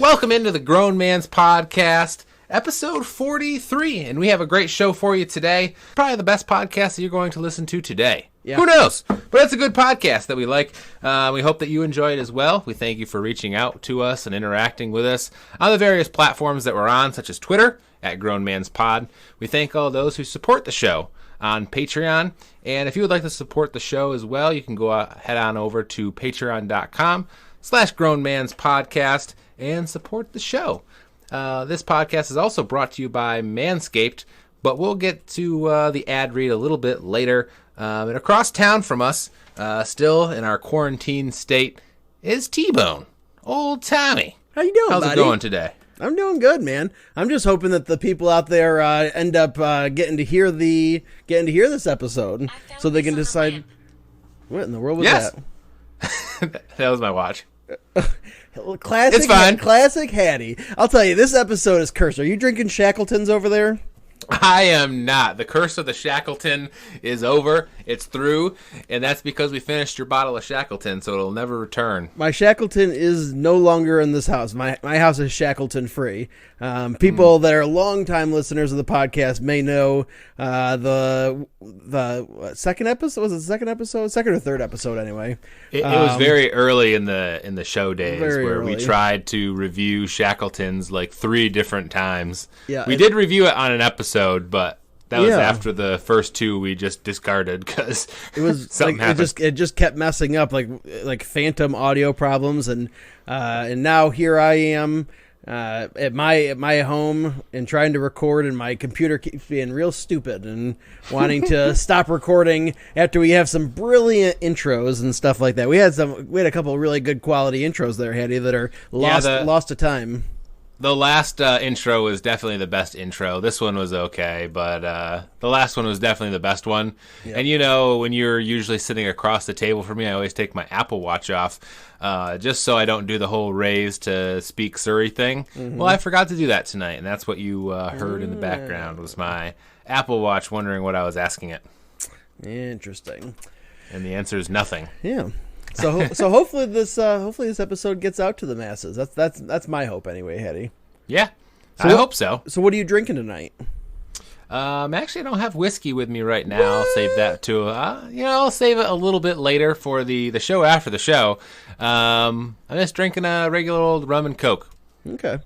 Welcome into the Grown Man's Podcast, episode 43, and we have a great show for you today. Probably the best podcast that you're going to listen to today. Yeah. Who knows? But it's a good podcast that we like. We hope that you enjoy it as well. We thank you for reaching out to us and interacting with us on the various platforms that we're on, such as Twitter, at Grown Man's Pod. We thank all those who support the show on Patreon. And if you would like to support the show as well, you can head on over to patreon.com/grownmanspodcast and support the show. This podcast is also brought to you by Manscaped, but we'll get to the ad read a little bit later. And across town from us, still in our quarantine state, is T-Bone, old Tommy. How you doing, buddy? How's it going today? I'm doing good, man. I'm just hoping that the people out there end up getting to hear this episode, so they can decide. What in the world was that? That was my watch. Classic, it's fine. Classic Hattie. I'll tell you, this episode is cursed. Are you drinking Shackletons over there? I am not. The curse of the Shackleton is over. It's through, and that's because we finished your bottle of Shackleton, so it'll never return. My Shackleton is no longer in this house. My house is Shackleton free. People that are longtime listeners of the podcast may know the second episode. Was it the second episode? Second or third episode, anyway. It was very early in the show days where early. We tried to review Shackletons like 3 different times. Yeah, we did review it on an episode, but that was after the first 2 we just discarded because it was something happened. It just kept messing up, like phantom audio problems, and now here I am at my home and trying to record, and my computer keeps being real stupid and wanting to stop recording after we have some brilliant intros and stuff like that. We had a couple of really good quality intros there, Hattie, that are lost to time. The last intro was definitely the best intro. This one was okay, but the last one was definitely the best one. Yep. And you know, when you're usually sitting across the table from me, I always take my Apple Watch off just so I don't do the whole raise to speak Surrey thing. Mm-hmm. Well, I forgot to do that tonight, and that's what you heard in the background was my Apple Watch wondering what I was asking it. Interesting. And the answer is nothing. Yeah. So hopefully this episode gets out to the masses. That's my hope anyway, Hetty. Yeah, I hope so. So what are you drinking tonight? Actually, I don't have whiskey with me right now. What? I'll save that to I'll save it a little bit later for the show after the show. I'm just drinking a regular old rum and Coke. Okay,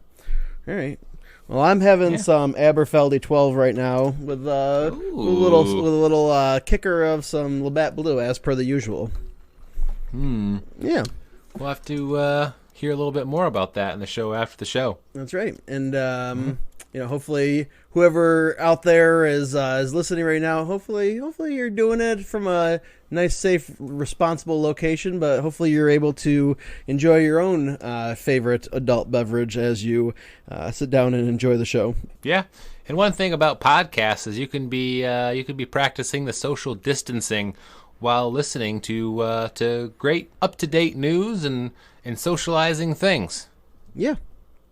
all right. Well, I'm having some Aberfeldy 12 right now with a little kicker of some Labatt Blue as per the usual. Yeah. We'll have to hear a little bit more about that in the show after the show. That's right. And hopefully whoever out there is listening right now, hopefully you're doing it from a nice, safe, responsible location, but hopefully you're able to enjoy your own favorite adult beverage as you sit down and enjoy the show. Yeah. And one thing about podcasts is you can be practicing the social distancing while listening to great up-to-date news and socializing things. Yeah.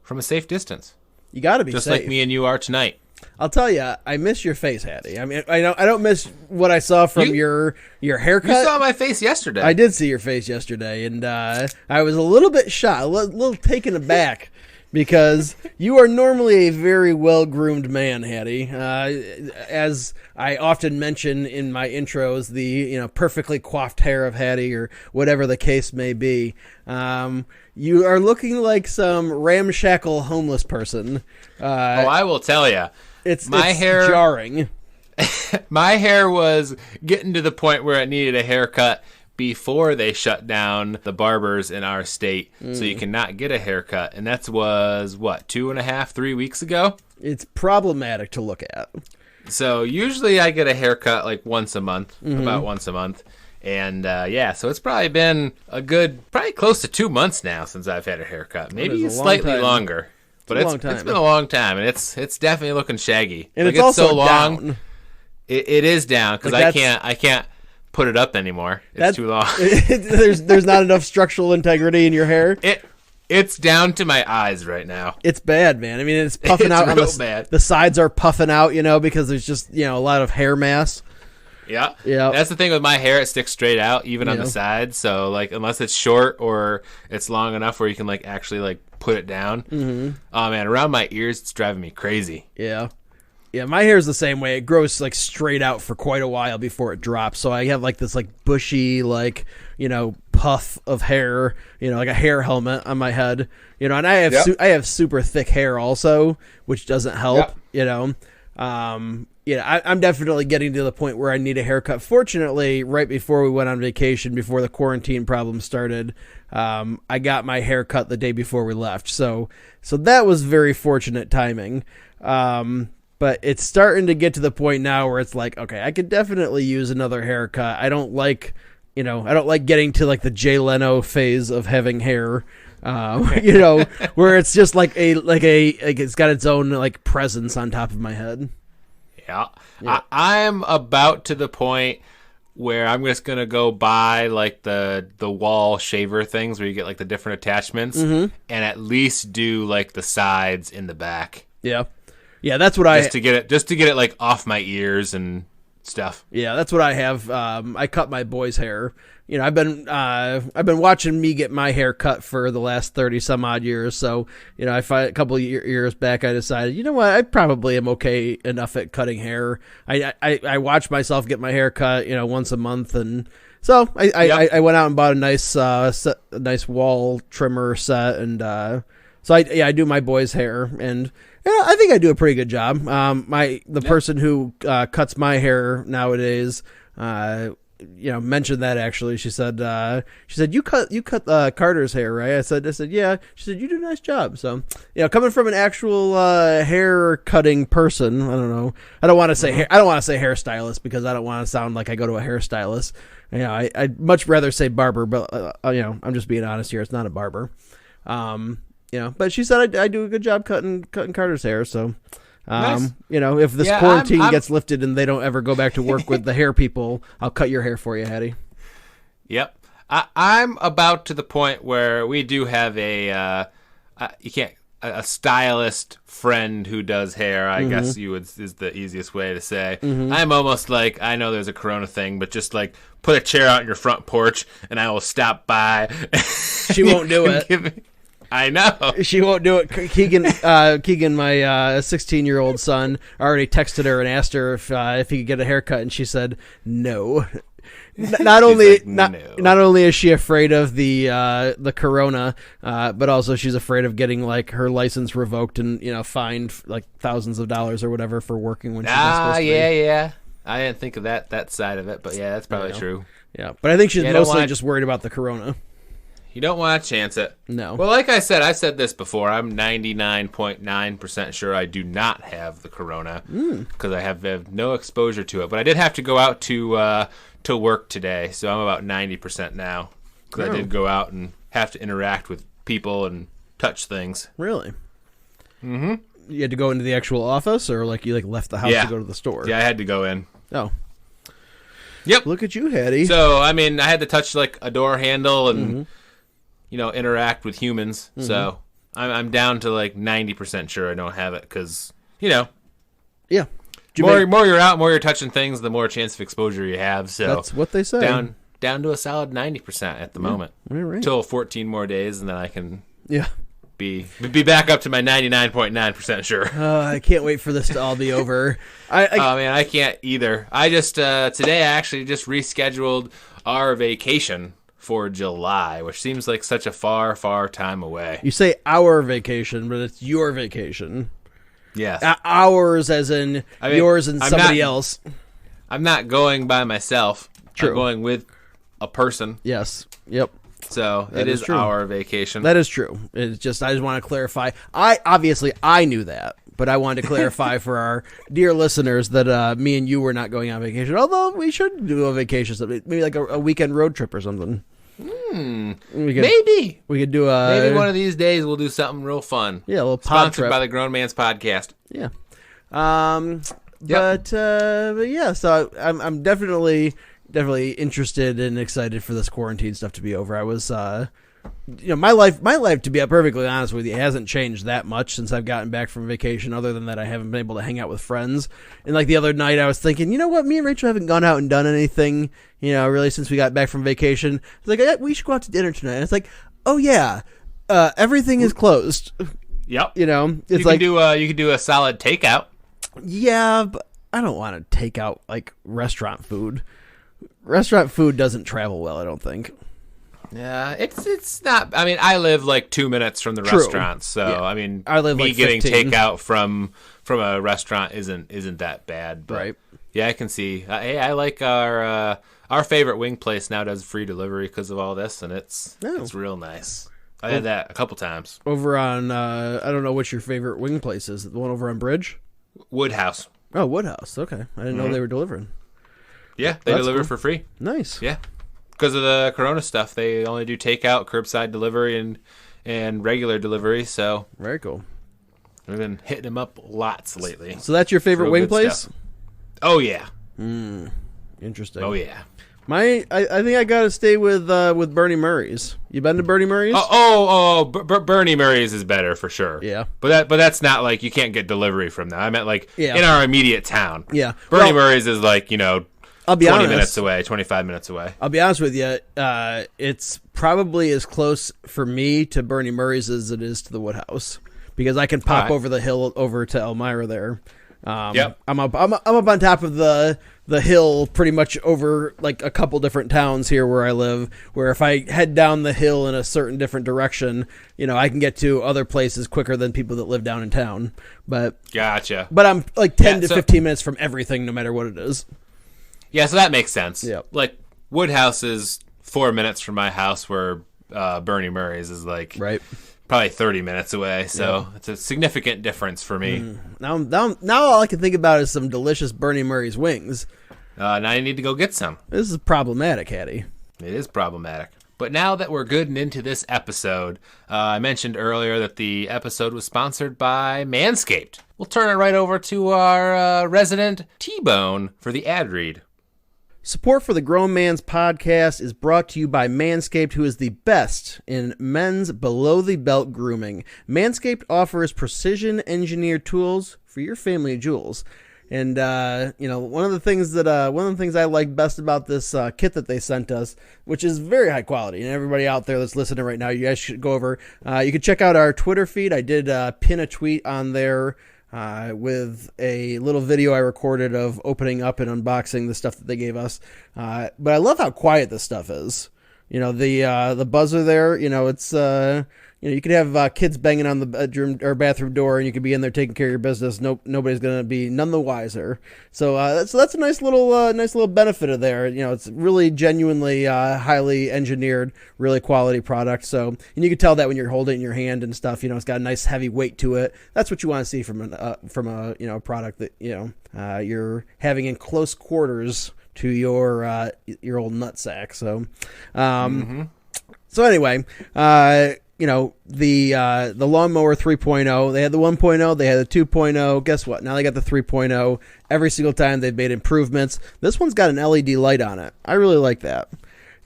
From a safe distance. You got to be just safe. Like me and you are tonight. I'll tell you, I miss your face, Hattie. I mean, I don't miss what I saw from your haircut. You saw my face yesterday. I did see your face yesterday, and I was a little bit shocked, a little taken aback. Because you are normally a very well-groomed man, Hattie. As I often mention in my intros, the perfectly coiffed hair of Hattie, or whatever the case may be. You are looking like some ramshackle homeless person. I will tell you, it's jarring. My hair was getting to the point where it needed a haircut before they shut down the barbers in our state, so you cannot get a haircut. And that was, 2.5-3 weeks ago? It's problematic to look at. So usually I get a haircut like once a month, about once a month. And so it's probably been probably close to 2 months now since I've had a haircut. Maybe slightly longer. But it's been a long time, and it's definitely looking shaggy. And it's also so long. Down. It is down because I can't put it up anymore. It's too long. There's not enough structural integrity in your hair. It's down to my eyes right now. It's bad, man. I mean, it's puffing out. Bad. The sides are puffing out, because there's just a lot of hair mass. Yeah. That's the thing with my hair; it sticks straight out, even on the sides. So, unless it's short or it's long enough where you can actually put it down. Mm-hmm. Oh man, around my ears, it's driving me crazy. Yeah. Yeah, my hair is the same way. It grows like straight out for quite a while before it drops. So I have like this like bushy, like, puff of hair, like a hair helmet on my head, and I have I have super thick hair also, which doesn't help, I'm definitely getting to the point where I need a haircut. Fortunately, right before we went on vacation, before the quarantine problem started, I got my hair cut the day before we left. So that was very fortunate timing. But it's starting to get to the point now where it's like, okay, I could definitely use another haircut. I don't like getting to like the Jay Leno phase of having hair, where it's just like it's got its own like presence on top of my head. Yeah. I'm about to the point where I'm just going to go buy like the wall shaver things where you get like the different attachments and at least do like the sides in the back. Yeah. Yeah, that's what just to get it like off my ears and stuff. Yeah, that's what I have. I cut my boy's hair. I've been watching me get my hair cut for the last 30 some odd years. So, a couple of years back, I decided, you know what, I probably am okay enough at cutting hair. I watch myself get my hair cut, once a month, and so I went out and bought a nice wall trimmer set, and so I do my boy's hair, and I think I do a pretty good job. The person who cuts my hair nowadays, mentioned that actually. She said you cut Carter's hair, right? I said yeah. She said you do a nice job. So coming from an actual hair cutting person, I don't know. I don't want to say hairstylist because I don't want to sound like I go to a hairstylist. I'd much rather say barber, but I'm just being honest here. It's not a barber. But she said I do a good job cutting Carter's hair. So, nice. If this quarantine gets lifted and they don't ever go back to work with the hair people, I'll cut your hair for you, Hattie. Yep. I'm about to the point where we do have a stylist friend who does hair. I guess is the easiest way to say. I'm almost like, I know there's a Corona thing, but just like put a chair out on your front porch and I will stop by. She won't do it. I know. She won't do it. Keegan, my 16-year-old son, already texted her and asked her if he could get a haircut, and she said no. Not only is she afraid of the corona, but also she's afraid of getting like her license revoked and fined like thousands of dollars or whatever for working when she's not supposed to be. Yeah. I didn't think of that side of it, but yeah, that's probably true. Yeah, but I think she's mostly just worried about the corona. You don't want to chance it. No. Well, like I said, I've said this before. I'm 99.9% sure I do not have the corona because I have no exposure to it. But I did have to go out to work today, so I'm about 90% now because I did go out and have to interact with people and touch things. Really? Mm-hmm. You had to go into the actual office, or like you left the house to go to the store? Yeah, I had to go in. Oh. Yep. Look at you, Hattie. So, I mean, I had to touch like a door handle and... interact with humans. So I'm down to like 90% sure I don't have it because, Yeah. More you're out, more you're touching things, the more chance of exposure you have. So that's what they say. Down to a solid 90% at the moment. Right. Until 14 more days, and then I can be back up to my 99.9% sure. I can't wait for this to all be over. I can't either. I just today I actually just rescheduled our vacation for July, which seems like such a far, far time away. You say our vacation, but it's your vacation. Yes. Ours as in yours and somebody else. I'm not going by myself. True. I'm going with a person. Yes. Yep. So it is our vacation. That is true. It's just, I just want to clarify. I knew that, but I wanted to clarify for our dear listeners that me and you were not going on vacation. Although we should do a vacation, maybe like a weekend road trip or something. Maybe we could do maybe one of these days we'll do something real fun. Yeah, a little pod sponsored by the Grown Man's Podcast. Yeah. But yeah, so I'm definitely interested and excited for this quarantine stuff to be over. I was my life, to be perfectly honest with you, hasn't changed that much since I've gotten back from vacation, other than that I haven't been able to hang out with friends. And like the other night I was thinking, you know what, me and Rachel haven't gone out and done anything, really since we got back from vacation. It's like, we should go out to dinner tonight. And it's like, oh yeah, everything is closed. Yep. You know, it's you can do a solid takeout. Yeah, but I don't want to take out like restaurant food. Restaurant food doesn't travel well, I don't think. Yeah, it's not. I mean, I live like 2 minutes from the restaurant, so yeah. I mean, I live me like getting 15. takeout from a restaurant isn't that bad. But right. Yeah, I can see. Hey, I like our favorite wing place now does free delivery because of all this, and it's real nice. I had that a couple times. Over on I don't know what your favorite wing place is. The one over on Bridge? Woodhouse. Oh, Woodhouse. Okay, I didn't know they were delivering. Yeah, they deliver for free. Nice. Yeah. Because of the Corona stuff, they only do takeout, curbside delivery, and regular delivery. So very cool. We've been hitting them up lots lately. So that's your favorite wing place? Stuff. Oh yeah. Interesting. Oh yeah. I think I gotta stay with Bernie Murray's. You been to Bernie Murray's? Bernie Murray's is better for sure. Yeah. But that's not like you can't get delivery from that. I meant like in our immediate town. Yeah. Bernie Murray's is like I'll be 20 honest, minutes away, 25 minutes away. I'll be honest with you. It's probably as close for me to Bernie Murray's as it is to the Woodhouse because I can pop over the hill over to Elmira there. Yep. I'm up on top of the hill pretty much over like a couple different towns here where I live, where if I head down the hill in a certain different direction, I can get to other places quicker than people that live down in town. But Gotcha. But I'm like 10 to 15 minutes from everything no matter what it is. Yeah, so that makes sense. Yep. Like Woodhouse is 4 minutes from my house, where Bernie Murray's is like probably 30 minutes away. So it's a significant difference for me. Now all I can think about is some delicious Bernie Murray's wings. Now you need to go get some. This is problematic, Hattie. It is problematic. But now that we're good and into this episode, I mentioned earlier that the episode was sponsored by Manscaped. We'll turn it right over to our resident T-Bone for the ad read. Support for the Grown Man's Podcast is brought to you by Manscaped, who is the best in men's below-the-belt grooming. Manscaped offers precision-engineered tools for your family jewels. And one of the things I like best about this kit that they sent us, which is very high quality, and everybody out there that's listening right now, you guys should go over. You can check out our Twitter feed. I did pin a tweet on there with a little video I recorded of opening up and unboxing the stuff that they gave us. But I love how quiet this stuff is. The buzzer there, it's you could have kids banging on the bedroom or bathroom door, and you could be in there taking care of your business. Nobody's gonna be none the wiser. So that's a nice little benefit of there. It's really genuinely highly engineered, really quality product. So, and you can tell that when you're holding it in your hand and stuff. It's got a nice heavy weight to it. That's what you want to see from a product that you're having in close quarters to your old nutsack. So, So anyway, the lawnmower 3.0, they had the 1.0, they had the 2.0. Guess what? Now they got the 3.0. Every single time they've made improvements. This one's got an LED light on it. I really like that.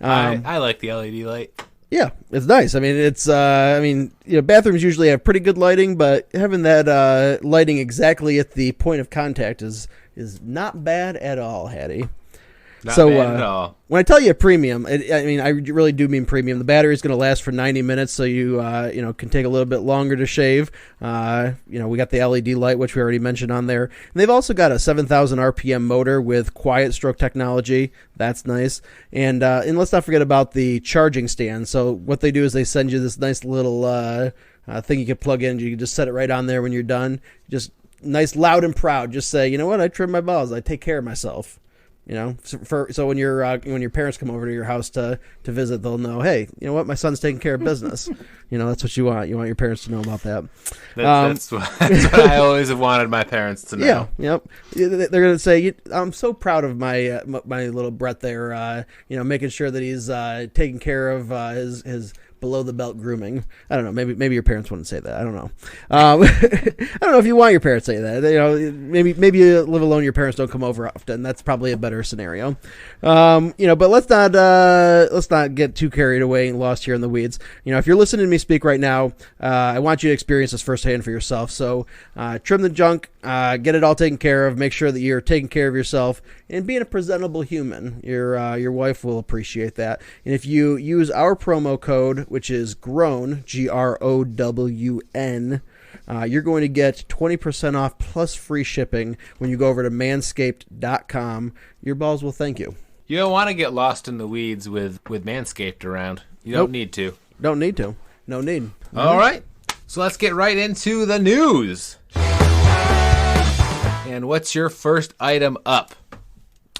I like the LED light. Yeah, it's nice. I mean, it's bathrooms usually have pretty good lighting, but having that lighting exactly at the point of contact is not bad at all, Hattie. Not bad at all. When I tell you premium, I really do mean premium. The battery is going to last for 90 minutes, so you can take a little bit longer to shave. We got the LED light, which we already mentioned on there. And they've also got a 7,000 RPM motor with quiet stroke technology. That's nice. And let's not forget about the charging stand. So what they do is they send you this nice little thing you can plug in. You can just set it right on there when you're done. Just nice, loud and proud. Just say, you know what? I trim my balls. I take care of myself. So when your parents come over to your house to visit, they'll know, hey, you know what, my son's taking care of business. That's what you want. You want your parents to know about that. That's what I always have wanted my parents to know. Yeah, yep. They're gonna say, I'm so proud of my little Brett there. Making sure that he's taking care of his below the belt grooming. I don't know. Maybe your parents wouldn't say that. I don't know. I don't know if you want your parents to say that. Maybe you live alone. Your parents don't come over often. That's probably a better scenario. But let's not get too carried away and lost here in the weeds. If you're listening to me speak right now, I want you to experience this firsthand for yourself. So trim the junk, get it all taken care of. Make sure that you're taking care of yourself and being a presentable human. Your wife will appreciate that. And if you use our promo code, which is Grown, GROWN, you're going to get 20% off plus free shipping when you go over to manscaped.com. Your balls will thank you. You don't want to get lost in the weeds with Manscaped around. You don't need to. Don't need to. No need. All right. So let's get right into the news. And what's your first item up?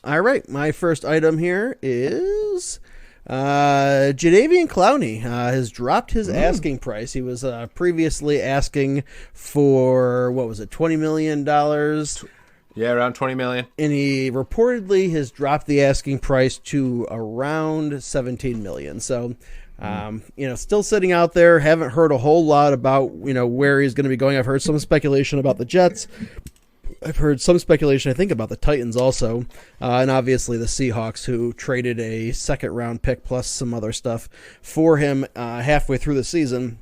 All right. My first item here is Jadeveon Clowney has dropped his asking price. He was previously asking for, what was it, $20 million? Yeah, around $20 million. And he reportedly has dropped the asking price to around $17 million. So, still sitting out there. Haven't heard a whole lot about, where he's going to be going. I've heard some speculation about the Jets. I've heard some speculation, I think, about the Titans also. And obviously the Seahawks, who traded a second-round pick plus some other stuff for him halfway through the season.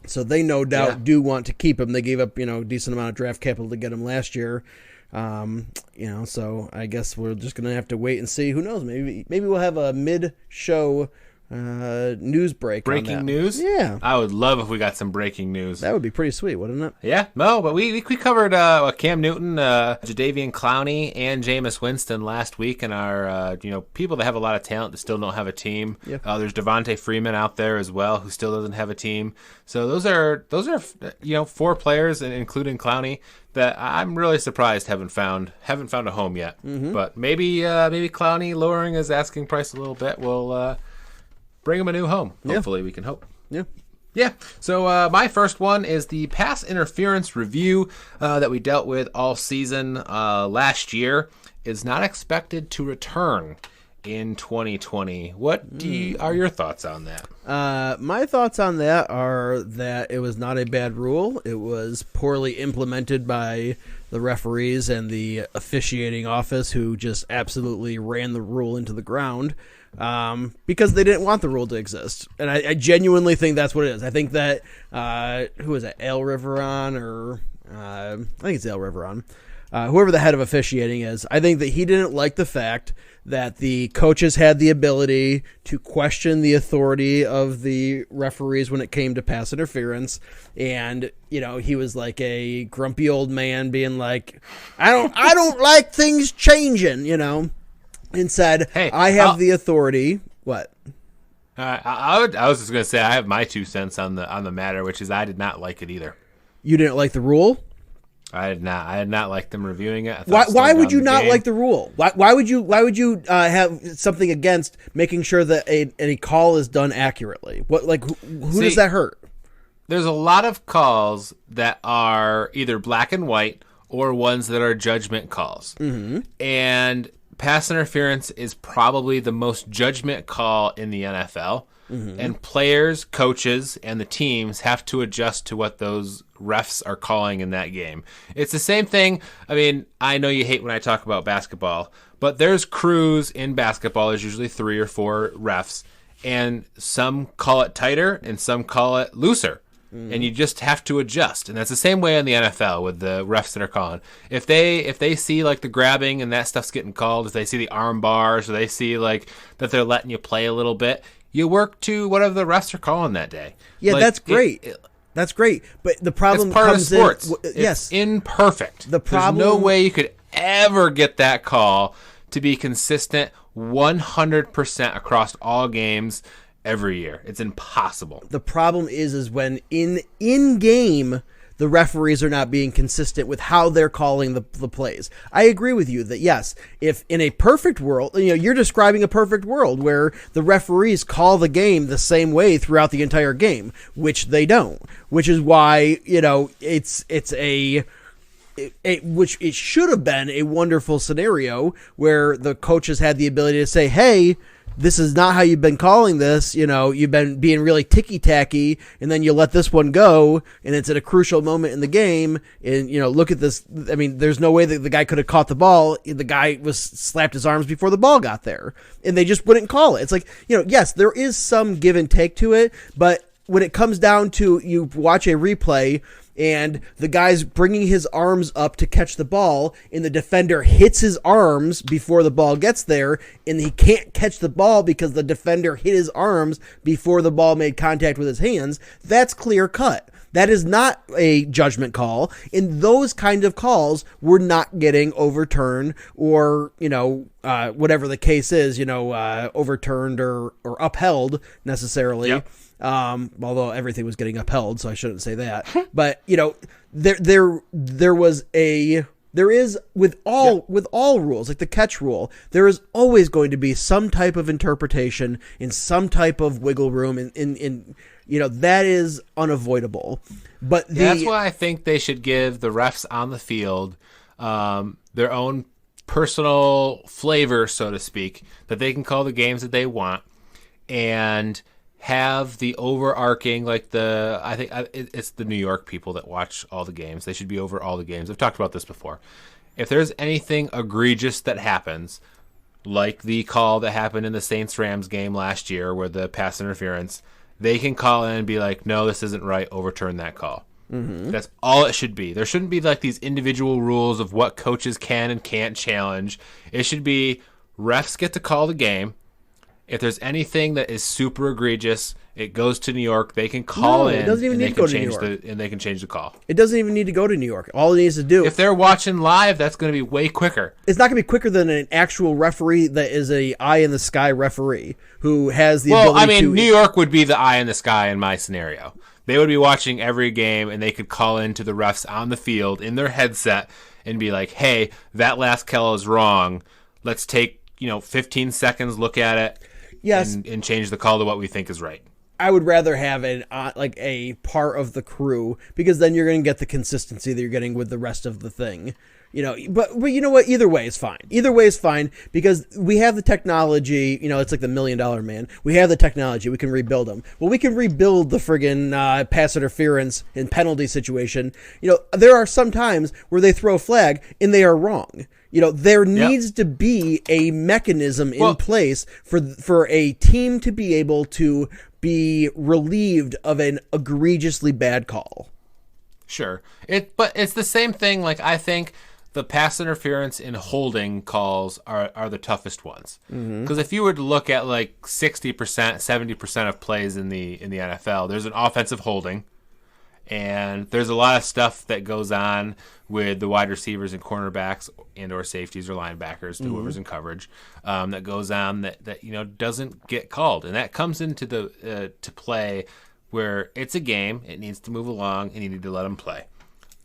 So they no doubt do want to keep him. They gave up, a decent amount of draft capital to get him last year. So I guess we're just going to have to wait and see. Who knows? Maybe we'll have a mid-show news break. Breaking news? Yeah. I would love if we got some breaking news. That would be pretty sweet, wouldn't it? Yeah. No, but we covered Cam Newton, Jadeveon Clowney, and Jameis Winston last week, and our people that have a lot of talent that still don't have a team. Yep. There's Devontae Freeman out there as well who still doesn't have a team. So those are four players, including Clowney, that I'm really surprised haven't found a home yet. Mm-hmm. But maybe Clowney lowering his asking price a little bit will bring him a new home. Hopefully, we can hope. Yeah. Yeah. So my first one is the pass interference review that we dealt with all season last year is not expected to return in 2020. What are your thoughts on that? My thoughts on that are that it was not a bad rule. It was poorly implemented by the referees and the officiating office, who just absolutely ran the rule into the ground because they didn't want the rule to exist. And I genuinely think that's what it is. I think that, who is it, El Riveron, or I think it's El Riveron, whoever the head of officiating is, I think that he didn't like the fact that the coaches had the ability to question the authority of the referees when it came to pass interference. And, he was like a grumpy old man being like, I don't like things changing, and said, hey, I have the authority. What? I was just going to say I have my 2 cents on the matter, which is I did not like it either. You didn't like the rule? I did not like them reviewing it. Why would you not like the rule? Why would you have something against making sure that a call is done accurately? Who does that hurt? There's a lot of calls that are either black and white or ones that are judgment calls. Mm-hmm. And pass interference is probably the most judgment call in the NFL. Mm-hmm. And players, coaches, and the teams have to adjust to what those refs are calling in that game. It's the same thing. I mean, I know you hate when I talk about basketball, but there's crews in basketball. There's usually 3 or 4 refs, and some call it tighter and some call it looser. Mm-hmm. And you just have to adjust. And that's the same way in the NFL with the refs that are calling. If they see like the grabbing and that stuff's getting called, if they see the arm bars, or they see like that they're letting you play a little bit, you work to whatever the refs are calling that day. Yeah, that's great. That's great. But the problem comes in. It's part of sports. Yes. It's imperfect. There's no way you could ever get that call to be consistent 100% across all games every year. It's impossible. The problem is when in game the referees are not being consistent with how they're calling the plays. I agree with you that, yes, if in a perfect world, you're describing a perfect world where the referees call the game the same way throughout the entire game, which they don't, which is why, it's which it should have been a wonderful scenario where the coaches had the ability to say, hey, this is not how you've been calling this. You've been being really ticky-tacky, and then you let this one go, and it's at a crucial moment in the game. And, look at this. I mean, there's no way that the guy could have caught the ball. The guy was slapped his arms before the ball got there, and they just wouldn't call it. It's like, yes, there is some give and take to it, but when it comes down to you watch a replay and the guy's bringing his arms up to catch the ball, and the defender hits his arms before the ball gets there, and he can't catch the ball because the defender hit his arms before the ball made contact with his hands, that's clear cut. That is not a judgment call, and those kind of calls were not getting overturned or, whatever the case is, overturned or upheld necessarily. Yep. Although everything was getting upheld, so I shouldn't say that. But, there is with all rules, like the catch rule, there is always going to be some type of interpretation and some type of wiggle room in that is unavoidable. But that's why I think they should give the refs on the field their own personal flavor, so to speak, that they can call the games that they want and have the overarching, I think it's the New York people that watch all the games. They should be over all the games. I've talked about this before. If there's anything egregious that happens, like the call that happened in the Saints-Rams game last year where the pass interference, they can call in and be like, no, this isn't right, overturn that call. Mm-hmm. That's all it should be. There shouldn't be these individual rules of what coaches can and can't challenge. It should be refs get to call the game. If there's anything that is super egregious, it goes to New York. They can call in. It doesn't even need to go to New York. And they can change the call. It doesn't even need to go to New York. All it needs to do. If they're watching live, that's going to be way quicker. It's not going to be quicker than an actual referee that is a eye in the sky referee who has the ability to. New York would be the eye in the sky in my scenario. They would be watching every game, and they could call in to the refs on the field in their headset and be like, hey, that last call is wrong. Let's take 15 seconds, look at it. Yes, and change the call to what we think is right. I would rather have a part of the crew, because then you're going to get the consistency that you're getting with the rest of the thing. But you know what? Either way is fine. Either way is fine because we have the technology. It's like the $1 Million Man. We have the technology. We can rebuild them. Well, we can rebuild the friggin' pass interference and penalty situation. There are some times where they throw a flag and they are wrong. There needs to be a mechanism in place for a team to be able to be relieved of an egregiously bad call. Sure. But it's the same thing. I think the pass interference and holding calls are the toughest ones. Because if you were to look at 60%, 70% of plays in the NFL, there's an offensive holding. And there's a lot of stuff that goes on with the wide receivers and cornerbacks and or safeties or linebackers, whoever's in coverage, that goes on that doesn't get called. And that comes into to play where it's a game, it needs to move along, and you need to let them play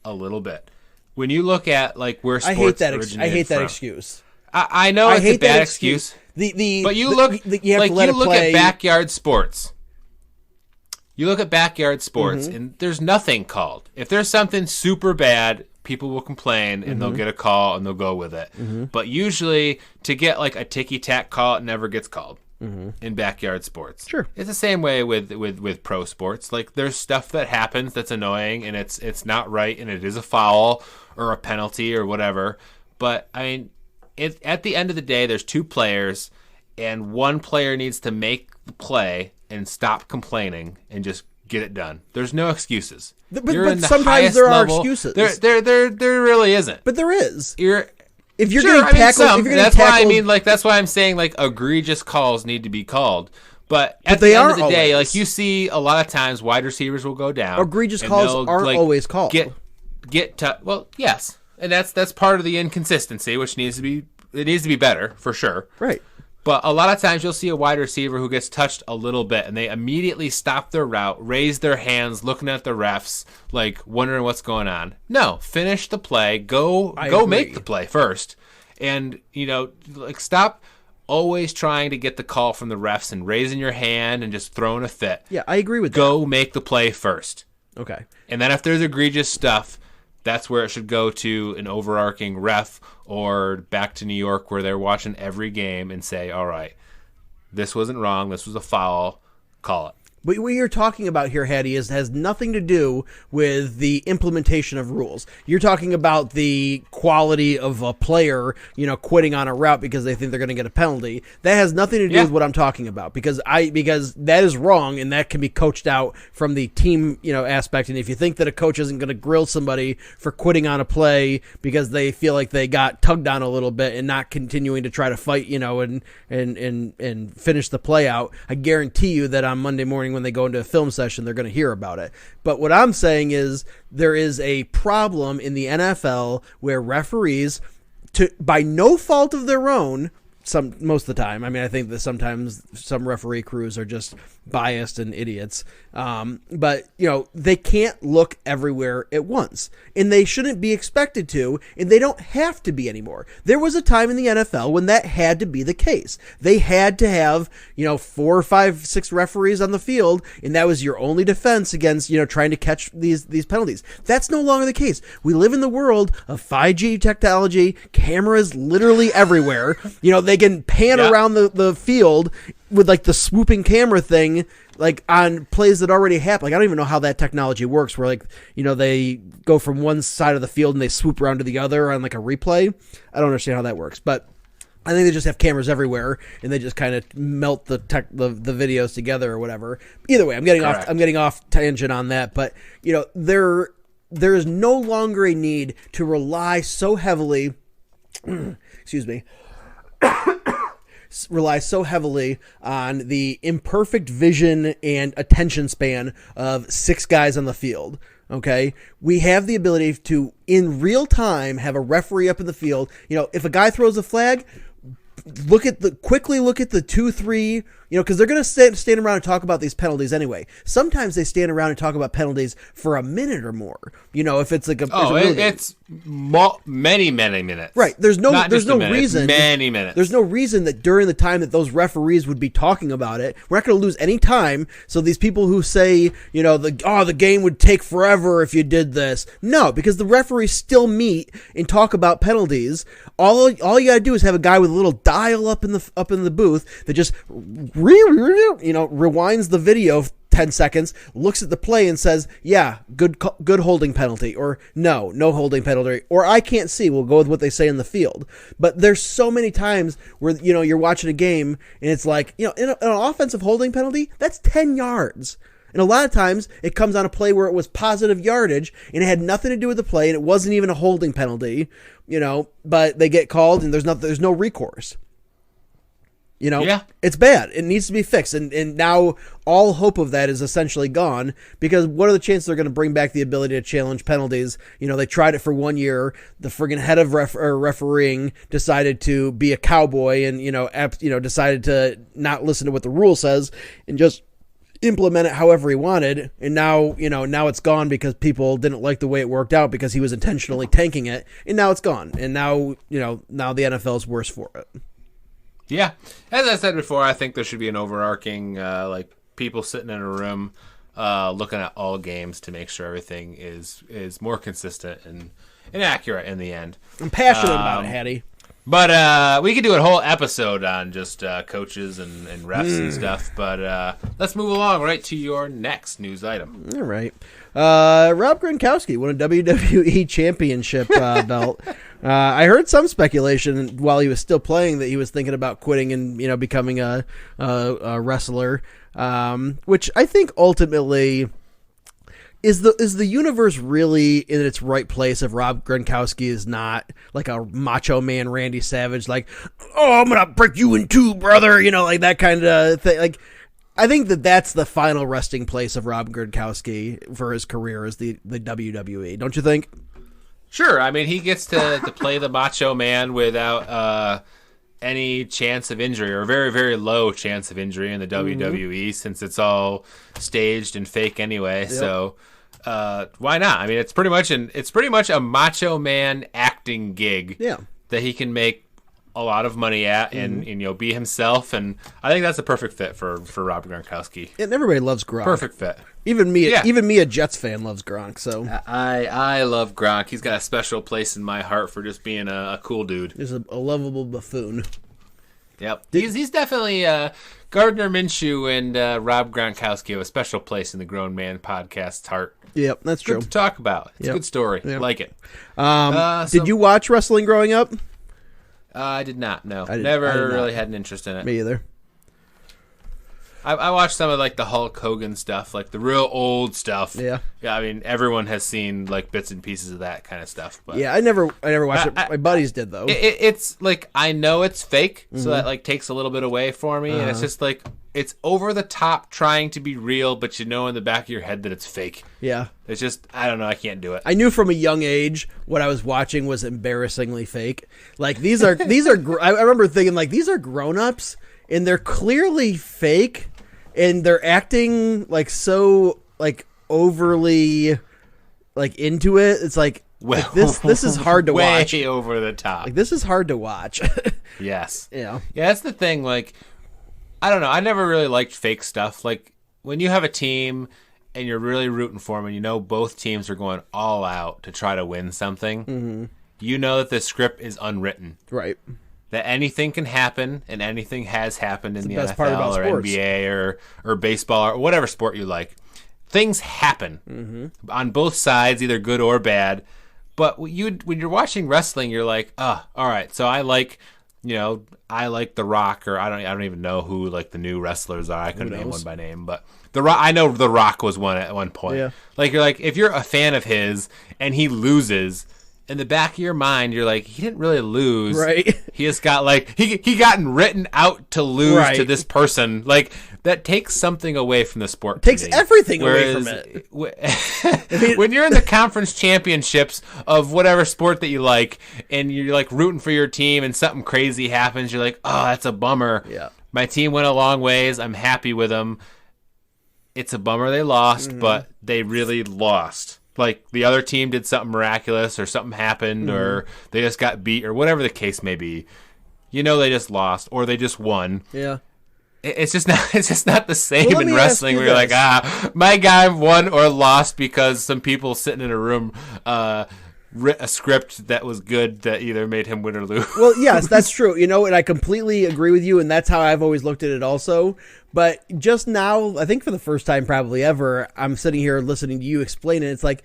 a little bit. When you look at where sports originated I hate that from, excuse. I know it's a bad excuse. But you look at backyard sports. You look at backyard sports, and there's nothing called. If there's something super bad, people will complain, and they'll get a call, and they'll go with it. But usually, to get a ticky-tack call, it never gets called in backyard sports. Sure. It's the same way with pro sports. There's stuff that happens that's annoying, and it's not right, and it is a foul or a penalty or whatever. But, at the end of the day, there's two players, and one player needs to make the play and stop complaining and just get it done. There's no excuses. But sometimes there are excuses. There really isn't. But there is. If you're getting tackled, that's why I'm saying egregious calls need to be called. But at the end of the day, you see a lot of times wide receivers will go down. Egregious calls aren't always called. Yes, and that's part of the inconsistency, which needs to be better for sure. Right. But a lot of times you'll see a wide receiver who gets touched a little bit, and they immediately stop their route, raise their hands, looking at the refs, wondering what's going on. No, finish the play. Go make the play first. And, stop always trying to get the call from the refs and raising your hand and just throwing a fit. Yeah, I agree with that. Go make the play first. Okay. And then if there's egregious stuff, that's where it should go to an overarching ref or back to New York where they're watching every game and say, all right, this wasn't wrong. This was a foul. Call it. But what you're talking about here, Hattie, has nothing to do with the implementation of rules. You're talking about the quality of a player, quitting on a route because they think they're going to get a penalty. That has nothing to do with what I'm talking about, because that is wrong, and that can be coached out from the team, aspect. And if you think that a coach isn't going to grill somebody for quitting on a play because they feel like they got tugged on a little bit and not continuing to try to fight, and finish the play out, I guarantee you that on Monday morning when they go into a film session, they're going to hear about it. But what I'm saying is there is a problem in the NFL where referees, by no fault of their own, most of the time. I mean, I think that sometimes some referee crews are just biased and idiots. But they can't look everywhere at once, and they shouldn't be expected to, and they don't have to be anymore. There was a time in the NFL when that had to be the case. They had to have, 4, 5, 6 referees on the field, and that was your only defense against, trying to catch these penalties. That's no longer the case. We live in the world of 5G technology, cameras literally everywhere. They can pan around the field with like the swooping camera thing, like on plays that already happen. Like, I don't even know how that technology works, where they go from one side of the field and they swoop around to the other on like a replay. I don't understand how that works, but I think they just have cameras everywhere and they just kind of melt the videos together or whatever. Either way, I'm getting off tangent on that, but there is no longer a need to rely so heavily excuse me rely so heavily on the imperfect vision and attention span of 6 guys on the field. Okay, we have the ability to, in real time, have a referee up in the field. If a guy throws a flag, quickly look at the 2, 3, because they're going to stand around and talk about these penalties anyway. Sometimes they stand around and talk about penalties for a minute or more. If it's like it's many minutes. Right. There's no reason. Many minutes. There's no reason that during the time that those referees would be talking about it, we're not going to lose any time. So these people who say, the game would take forever if you did this. No, because the referees still meet and talk about penalties. All you got to do is have a guy with a little dial up in the booth that just rewinds the video 10 seconds, looks at the play and says, yeah, good holding penalty, or no holding penalty, or I can't see. We'll go with what they say in the field. But there's so many times where, you're watching a game and it's like, in an offensive holding penalty, that's 10 yards. And a lot of times it comes on a play where it was positive yardage and it had nothing to do with the play and it wasn't even a holding penalty, but they get called and there's no recourse. It's bad. It needs to be fixed. And now all hope of that is essentially gone, because what are the chances they're going to bring back the ability to challenge penalties? They tried it for 1 year. The friggin' head of refereeing decided to be a cowboy and, decided to not listen to what the rule says and just implement it however he wanted. And now it's gone because people didn't like the way it worked out because he was intentionally tanking it. And now it's gone. And now the NFL is worse for it. Yeah. As I said before, I think there should be an overarching, people sitting in a room looking at all games to make sure everything is more consistent and accurate in the end. I'm passionate about it, Hattie. But we could do a whole episode on just coaches and refs and stuff. But let's move along right to your next news item. All right. Rob Gronkowski won a WWE Championship belt. I heard some speculation while he was still playing that he was thinking about quitting and becoming a wrestler, which I think ultimately is the universe really in its right place if Rob Gronkowski is not like a macho man Randy Savage, like, oh, I'm gonna break you in two, brother, like that kind of thing. Like, I think that's the final resting place of Rob Gronkowski for his career is the WWE. Don't you think? Sure. I mean, he gets to play the macho man without any chance of injury, or a very, very low chance of injury in the WWE, since it's all staged and fake anyway. Yep. So why not? I mean, it's pretty much a macho man acting gig that he can make a lot of money at and be himself, and I think that's a perfect fit for Rob Gronkowski. And everybody loves Gronk. Perfect fit. Even me, a Jets fan, loves Gronk. So I love Gronk. He's got a special place in my heart for just being a cool dude. He's a lovable buffoon. Yep, he's definitely Gardner Minshew and Rob Gronkowski have a special place in the Grown Man Podcast's heart. Yep, that's true. Good to talk about. It's a good story. Yep. Like it. Did you watch wrestling growing up? I did not, no. I did Never not. really had an interest in it. Me either. I watched some of like the Hulk Hogan stuff, like the real old stuff. Yeah. Yeah, I mean, everyone has seen like bits and pieces of that kind of stuff. But Yeah, I never watched it. My buddies did, though. it's like, I know it's fake, so that like takes a little bit away for me. And it's just like, it's over the top trying to be real, but you know in the back of your head that it's fake. Yeah. It's just, I don't know, I can't do it. I knew from a young age what I was watching was embarrassingly fake. Like, these are I remember thinking, like, these are grown-ups, and they're clearly fake, and they're acting, like, so, like, overly, like, into it. It's like, this is hard to watch. Way over the top. Like, this is hard to watch. Yes. Yeah. Yeah, that's the thing, like, I don't know, I never really liked fake stuff. Like, when you have a team and you're really rooting for them and you know both teams are going all out to try to win something, you know that the script is unwritten. Right. That anything can happen, and anything has happened in the best part NFL about or sports. NBA or baseball or whatever sport you like. Things happen on both sides, either good or bad. But when you're watching wrestling, you're like, oh, all right, so I like The Rock, or I don't even know who like the new wrestlers are. I couldn't name one by name, but The Rock, I know The Rock was one at one point. Yeah. Like, you're like, if you're a fan of his and he loses, in the back of your mind, you're like, he didn't really lose. Right. He just got like, he gotten written out to lose Right. to this person. Like, that takes something away from the sport. Takes everything away from it. When you're in the conference championships of whatever sport that you like, and you're like rooting for your team and something crazy happens, you're like, oh, that's a bummer. Yeah. My team went a long ways. I'm happy with them. It's a bummer they lost, but they really lost. Like, the other team did something miraculous, or something happened, or they just got beat, or whatever the case may be. You know they just lost, or they just won. Yeah. It's just not the same Well, in wrestling where you're like, my guy won or lost because some people sitting in a room writ a script that was good that either made him win or lose. Well, yes, that's true. You know, and I completely agree with you, and that's how I've always looked at it also. But just now, I think for the first time probably ever, I'm sitting here listening to you explain it. It's like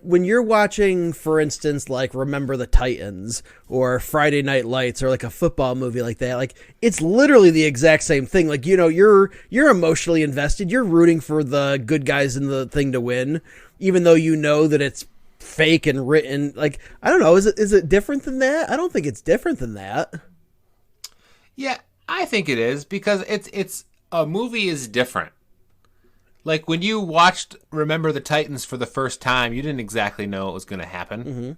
when you're watching, for instance, like Remember the Titans or Friday Night Lights or like a football movie like that, like it's literally the exact same thing. Like, you know, you're emotionally invested. You're rooting for the good guys in the thing to win, even though you know that it's fake and written. Like, I don't know. Is it different than that? I don't think it's different than that. Yeah, I think it is, because it's a movie is different. Like, when you watched Remember the Titans for the first time, you didn't exactly know what was going to happen.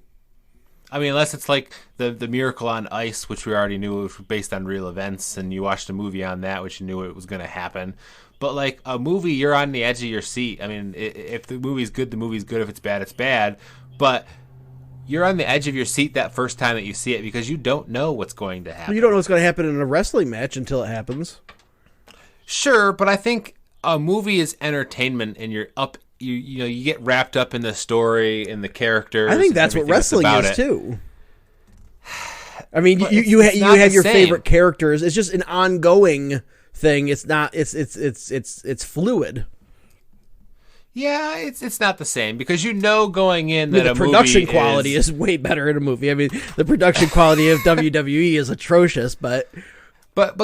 I mean, unless it's like the Miracle on Ice, which we already knew was based on real events, and you watched a movie on that, which you knew it was going to happen. But like a movie, you're on the edge of your seat. I mean, if the movie's good, the movie's good. If it's bad, it's bad. But you're on the edge of your seat that first time that you see it, because you don't know what's going to happen. You don't know what's going to happen in a wrestling match until it happens. Sure, but I think a movie is entertainment, and you're up. You get wrapped up in the story and the characters. I think that's what wrestling is too. I mean, you have your favorite characters. It's just an ongoing thing. It's not. It's fluid. Yeah, it's not the same, because you know going in that the production quality is way better in a movie. I mean, the production quality of WWE is atrocious, but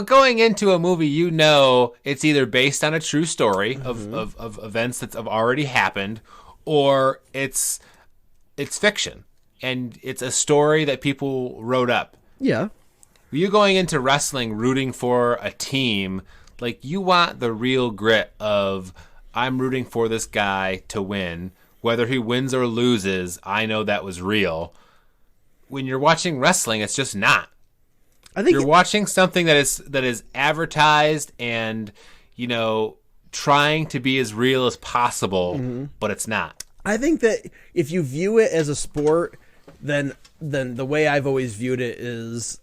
going into a movie, you know it's either based on a true story of events that have already happened, or it's fiction, and it's a story that people wrote up. Yeah. You going into wrestling rooting for a team, like, you want the real grit of, I'm rooting for this guy to win. Whether he wins or loses, I know that was real. When you're watching wrestling, it's just not. I think you're watching something that is advertised and, you know, trying to be as real as possible, but it's not. I think that if you view it as a sport, then the way I've always viewed it is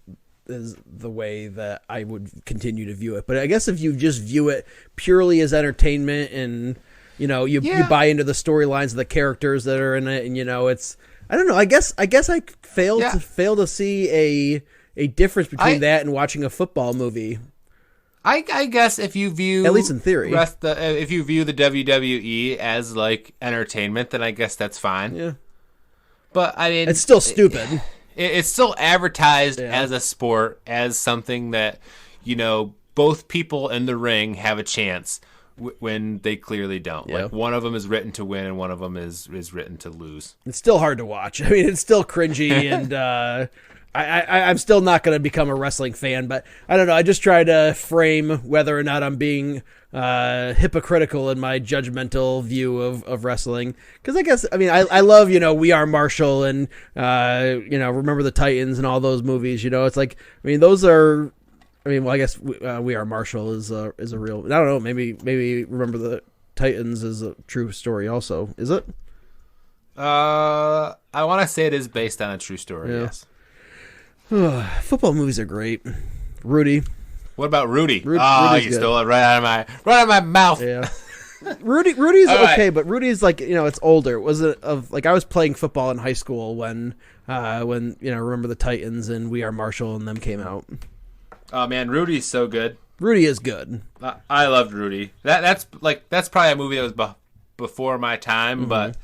the way that I would continue to view it. But I guess if you just view it purely as entertainment, and you buy into the storylines of the characters that are in it, and it's, I don't know. I guess I fail to see a difference between that and watching a football movie. I guess if you view, at least in theory, if you view the WWE as like entertainment, then I guess that's fine. Yeah. But I mean, it's still stupid. It's still advertised as a sport, as something that, both people in the ring have a chance when they clearly don't. Yeah. Like, one of them is written to win and one of them is written to lose. It's still hard to watch. I mean, it's still cringy, and I'm still not going to become a wrestling fan, but I don't know. I just try to frame whether or not I'm being hypocritical in my judgmental view of wrestling. Because I guess, I mean, I love, We Are Marshall and, Remember the Titans and all those movies. It's like, I mean, those are, I guess We Are Marshall is a real, I don't know, maybe Remember the Titans is a true story also. Is it? I want to say it is based on a true story, yes. Football movies are great. Rudy. What about Rudy? Rudy's you good. stole it right out of my mouth. Yeah. Rudy's okay, right. but Rudy's like, it's older. Was it I was playing football in high school when Remember the Titans and We Are Marshall and them came out. Oh man, Rudy's so good. Rudy is good. I loved Rudy. That's probably a movie that was before my time, but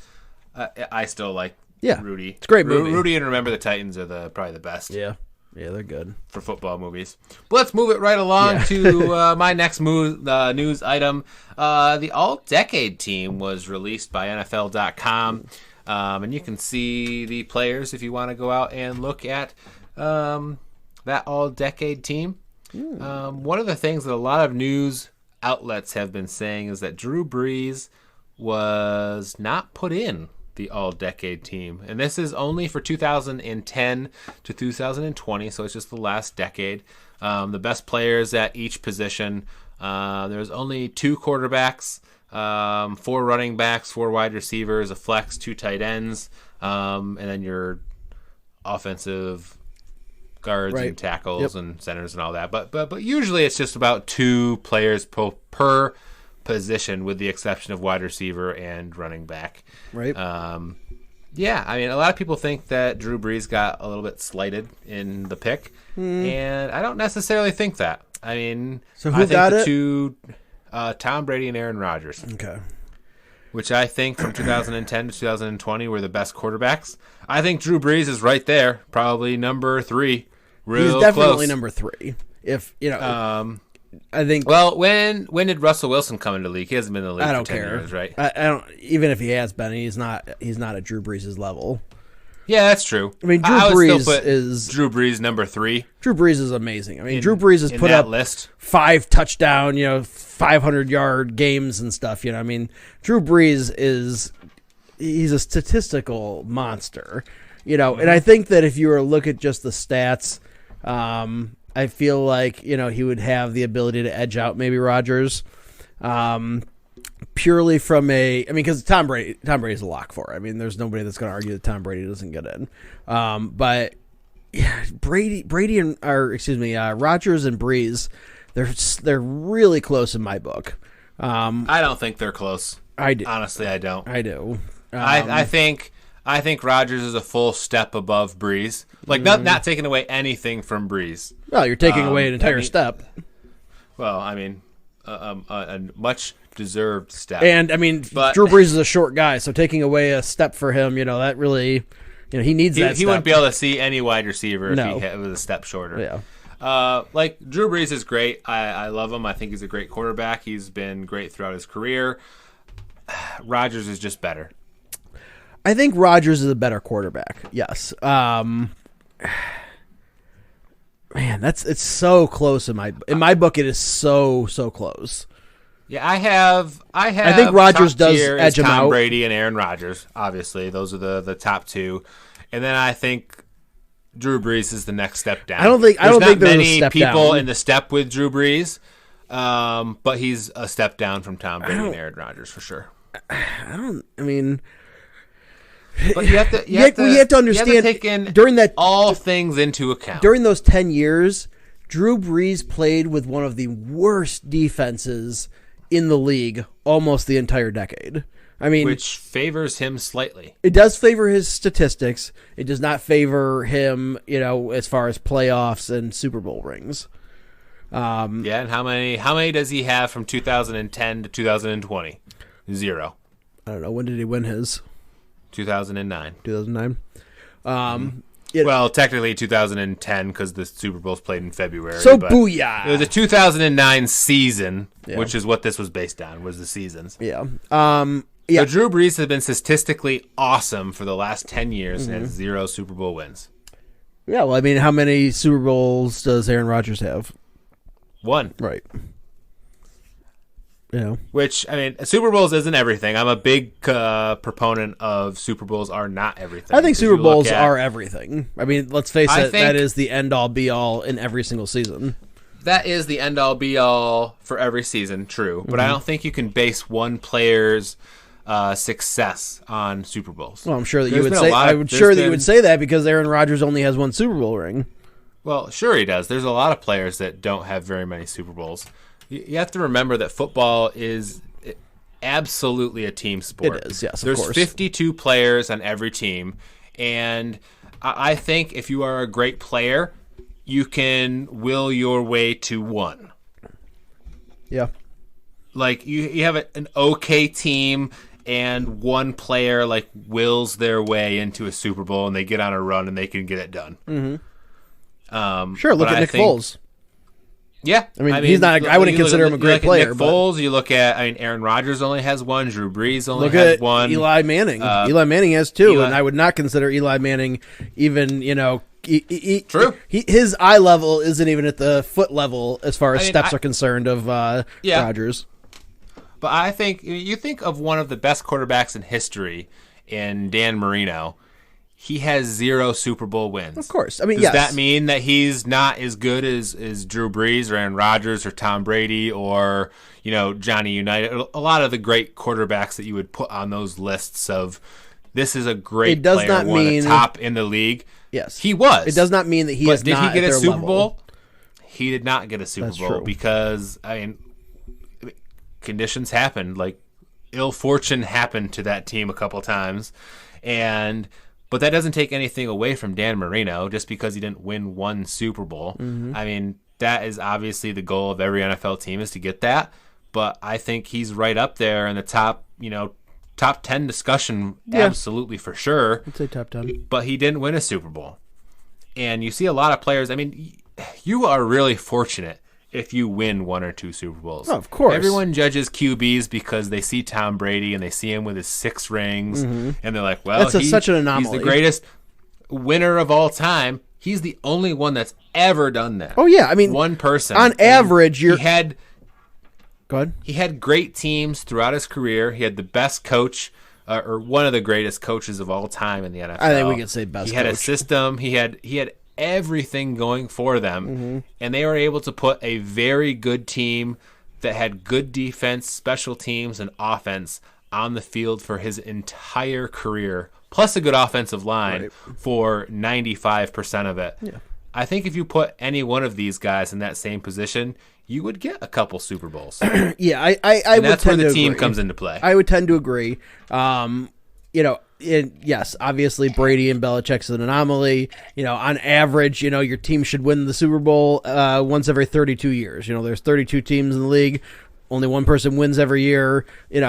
I still like Rudy. It's a great movie. Rudy and Remember the Titans are probably the best. Yeah, they're good for football movies. But let's move it right along to my next news item. The All-Decade team was released by NFL.com, and you can see the players if you want to go out and look at that All-Decade team. One of the things that a lot of news outlets have been saying is that Drew Brees was not put in the All-Decade team. And this is only for 2010 to 2020, so it's just the last decade. The best players at each position. There's only 2 quarterbacks, 4 running backs, 4 wide receivers, a flex, 2 tight ends, and then your offensive guards and tackles and centers and all that. But usually it's just about 2 players per position, with the exception of wide receiver and running back. Right. I mean, a lot of people think that Drew Brees got a little bit slighted in the pick, and I don't necessarily think that. I mean, so who got it? Two, Tom Brady and Aaron Rodgers. Okay. Which I think from 2010 to 2020 were the best quarterbacks. I think Drew Brees is right there, probably number 3. He's definitely close. number 3. If I think. Well, when did Russell Wilson come into the league? He hasn't been in the league I don't for 10 care. years, right? I don't. Even if he has been, he's not at Drew Brees' level. Yeah, that's true. I mean, I would Brees still put is Drew Brees number 3. Drew Brees is amazing. I mean, Drew Brees has put up list 5 touchdown, 500-yard games and stuff. I mean, Drew Brees he's a statistical monster. And I think that if you were to look at just the stats, I feel like, he would have the ability to edge out maybe Rodgers, purely from because Tom Brady's a lock for it. I mean, there's nobody that's going to argue that Tom Brady doesn't get in. But yeah, Brady and Rodgers and Brees, they're really close in my book. I don't think they're close. I do. Honestly, I don't. I do. I think Rodgers is a full step above Brees. Like, not taking away anything from Brees. Well, you're taking away an entire step. Well, I mean, a much deserved step. And I mean, Drew Brees is a short guy, so taking away a step for him, that really, he needs that. He wouldn't be able to see any wide receiver if No. he was a step shorter. Yeah. Like, Drew Brees is great. I love him. I think he's a great quarterback. He's been great throughout his career. Rodgers is just better. I think Rodgers is a better quarterback. Yes. Man, it's so close in my book. It is so close. Yeah, I think Rodgers does edge him out. Tom Brady and Aaron Rodgers, obviously, those are the top 2, and then I think Drew Brees is the next step down. I don't think there's many a step people down in the step with Drew Brees, but he's a step down from Tom Brady and Aaron Rodgers for sure. But you have to understand, take in during that all things into account. During those 10 years, Drew Brees played with one of the worst defenses in the league almost the entire decade. I mean, which favors him slightly. It does favor his statistics. It does not favor him, as far as playoffs and Super Bowl rings. Yeah, and how many does he have from 2010 to 2020? 0. I don't know. When did he win his? 2009. 2009. Well, technically 2010 because the Super Bowl's played in February. So but booyah! It was a 2009 season, Yeah. which is what this was based on, was the seasons. Yeah. So Drew Brees has been statistically awesome for the last 10 years and has 0 Super Bowl wins. Yeah, well, I mean, how many Super Bowls does Aaron Rodgers have? 1. Right. You know. Which, I mean, Super Bowls isn't everything. I'm a big proponent of Super Bowls are not everything. I think Super Bowls are everything. I mean, let's face it, that is the end-all, be-all in every single season. That is the end-all, be-all for every season, true. But I don't think you can base one player's success on Super Bowls. Well, I'm sure that you would say. I'm sure that you would say that because Aaron Rodgers only has 1 Super Bowl ring. Well, sure he does. There's a lot of players that don't have very many Super Bowls. You have to remember that football is absolutely a team sport. It is, yes, of There's course. 52 players on every team, and I think if you are a great player, you can will your way to 1. Yeah. Like, you have an okay team, and one player, like, wills their way into a Super Bowl, and they get on a run, and they can get it done. Mm-hmm. Sure, look at Nick Foles. Yeah, I mean, he's not. I wouldn't consider him a great player. Nick Foles, you look at. I mean, Aaron Rodgers only has 1. Drew Brees only has has 1. Eli Manning. Eli Manning has 2, and I would not consider Eli Manning even. True. His eye level isn't even at the foot level as far as steps are concerned of Rodgers. But I think you think of one of the best quarterbacks in history, in Dan Marino. He has 0 Super Bowl wins. Of course. I mean, Does that mean that he's not as good as Drew Brees or Aaron Rodgers or Tom Brady or, Johnny Unitas? A lot of the great quarterbacks that you would put on those lists of this is a great player, a top in the league. Yes. He was. It does not mean that he is not at their level. Did he get a Super Bowl? He did not get a Super Bowl true. because, conditions happened. Like, ill fortune happened to that team a couple times. But that doesn't take anything away from Dan Marino just because he didn't win 1 Super Bowl. Mm-hmm. I mean, that is obviously the goal of every NFL team is to get that. But I think he's right up there in the top 10 discussion, absolutely for sure. I'd say top 10. But he didn't win a Super Bowl. And you see a lot of players. I mean, you are really fortunate if you win 1 or 2 Super Bowls. Oh, of course. Everyone judges QBs because they see Tom Brady and they see him with his 6 rings, and they're like, well, that's such an anomaly. He's the greatest winner of all time. He's the only one that's ever done that. Oh, yeah. I mean, one person. On average, Go ahead. He had great teams throughout his career. He had the best coach, or one of the greatest coaches of all time in the NFL. I think we could say best. He had a system. He had everything going for them, and they were able to put a very good team that had good defense, special teams, and offense on the field for his entire career, plus a good offensive line for 95% of it. Yeah. I think if you put any one of these guys in that same position, you would get a couple Super Bowls. Yeah, I and would that's where tend the to team agree. comes into play. I would tend to agree. Yes, obviously Brady and Belichick's an anomaly. On average, your team should win the Super Bowl once every 32 years. There's 32 teams in the league. Only one person wins every year.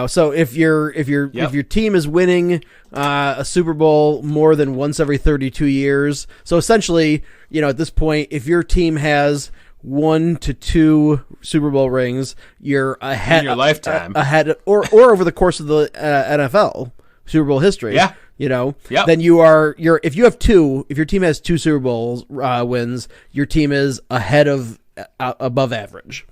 So if your team is winning a Super Bowl more than once every 32 years, so essentially, at this point, if your team has 1 to 2 Super Bowl rings, you're ahead in your lifetime, or over the course of the NFL Super Bowl history. Yeah. Then you're if you have 2, if your team has 2 Super Bowl wins, your team is ahead of above average.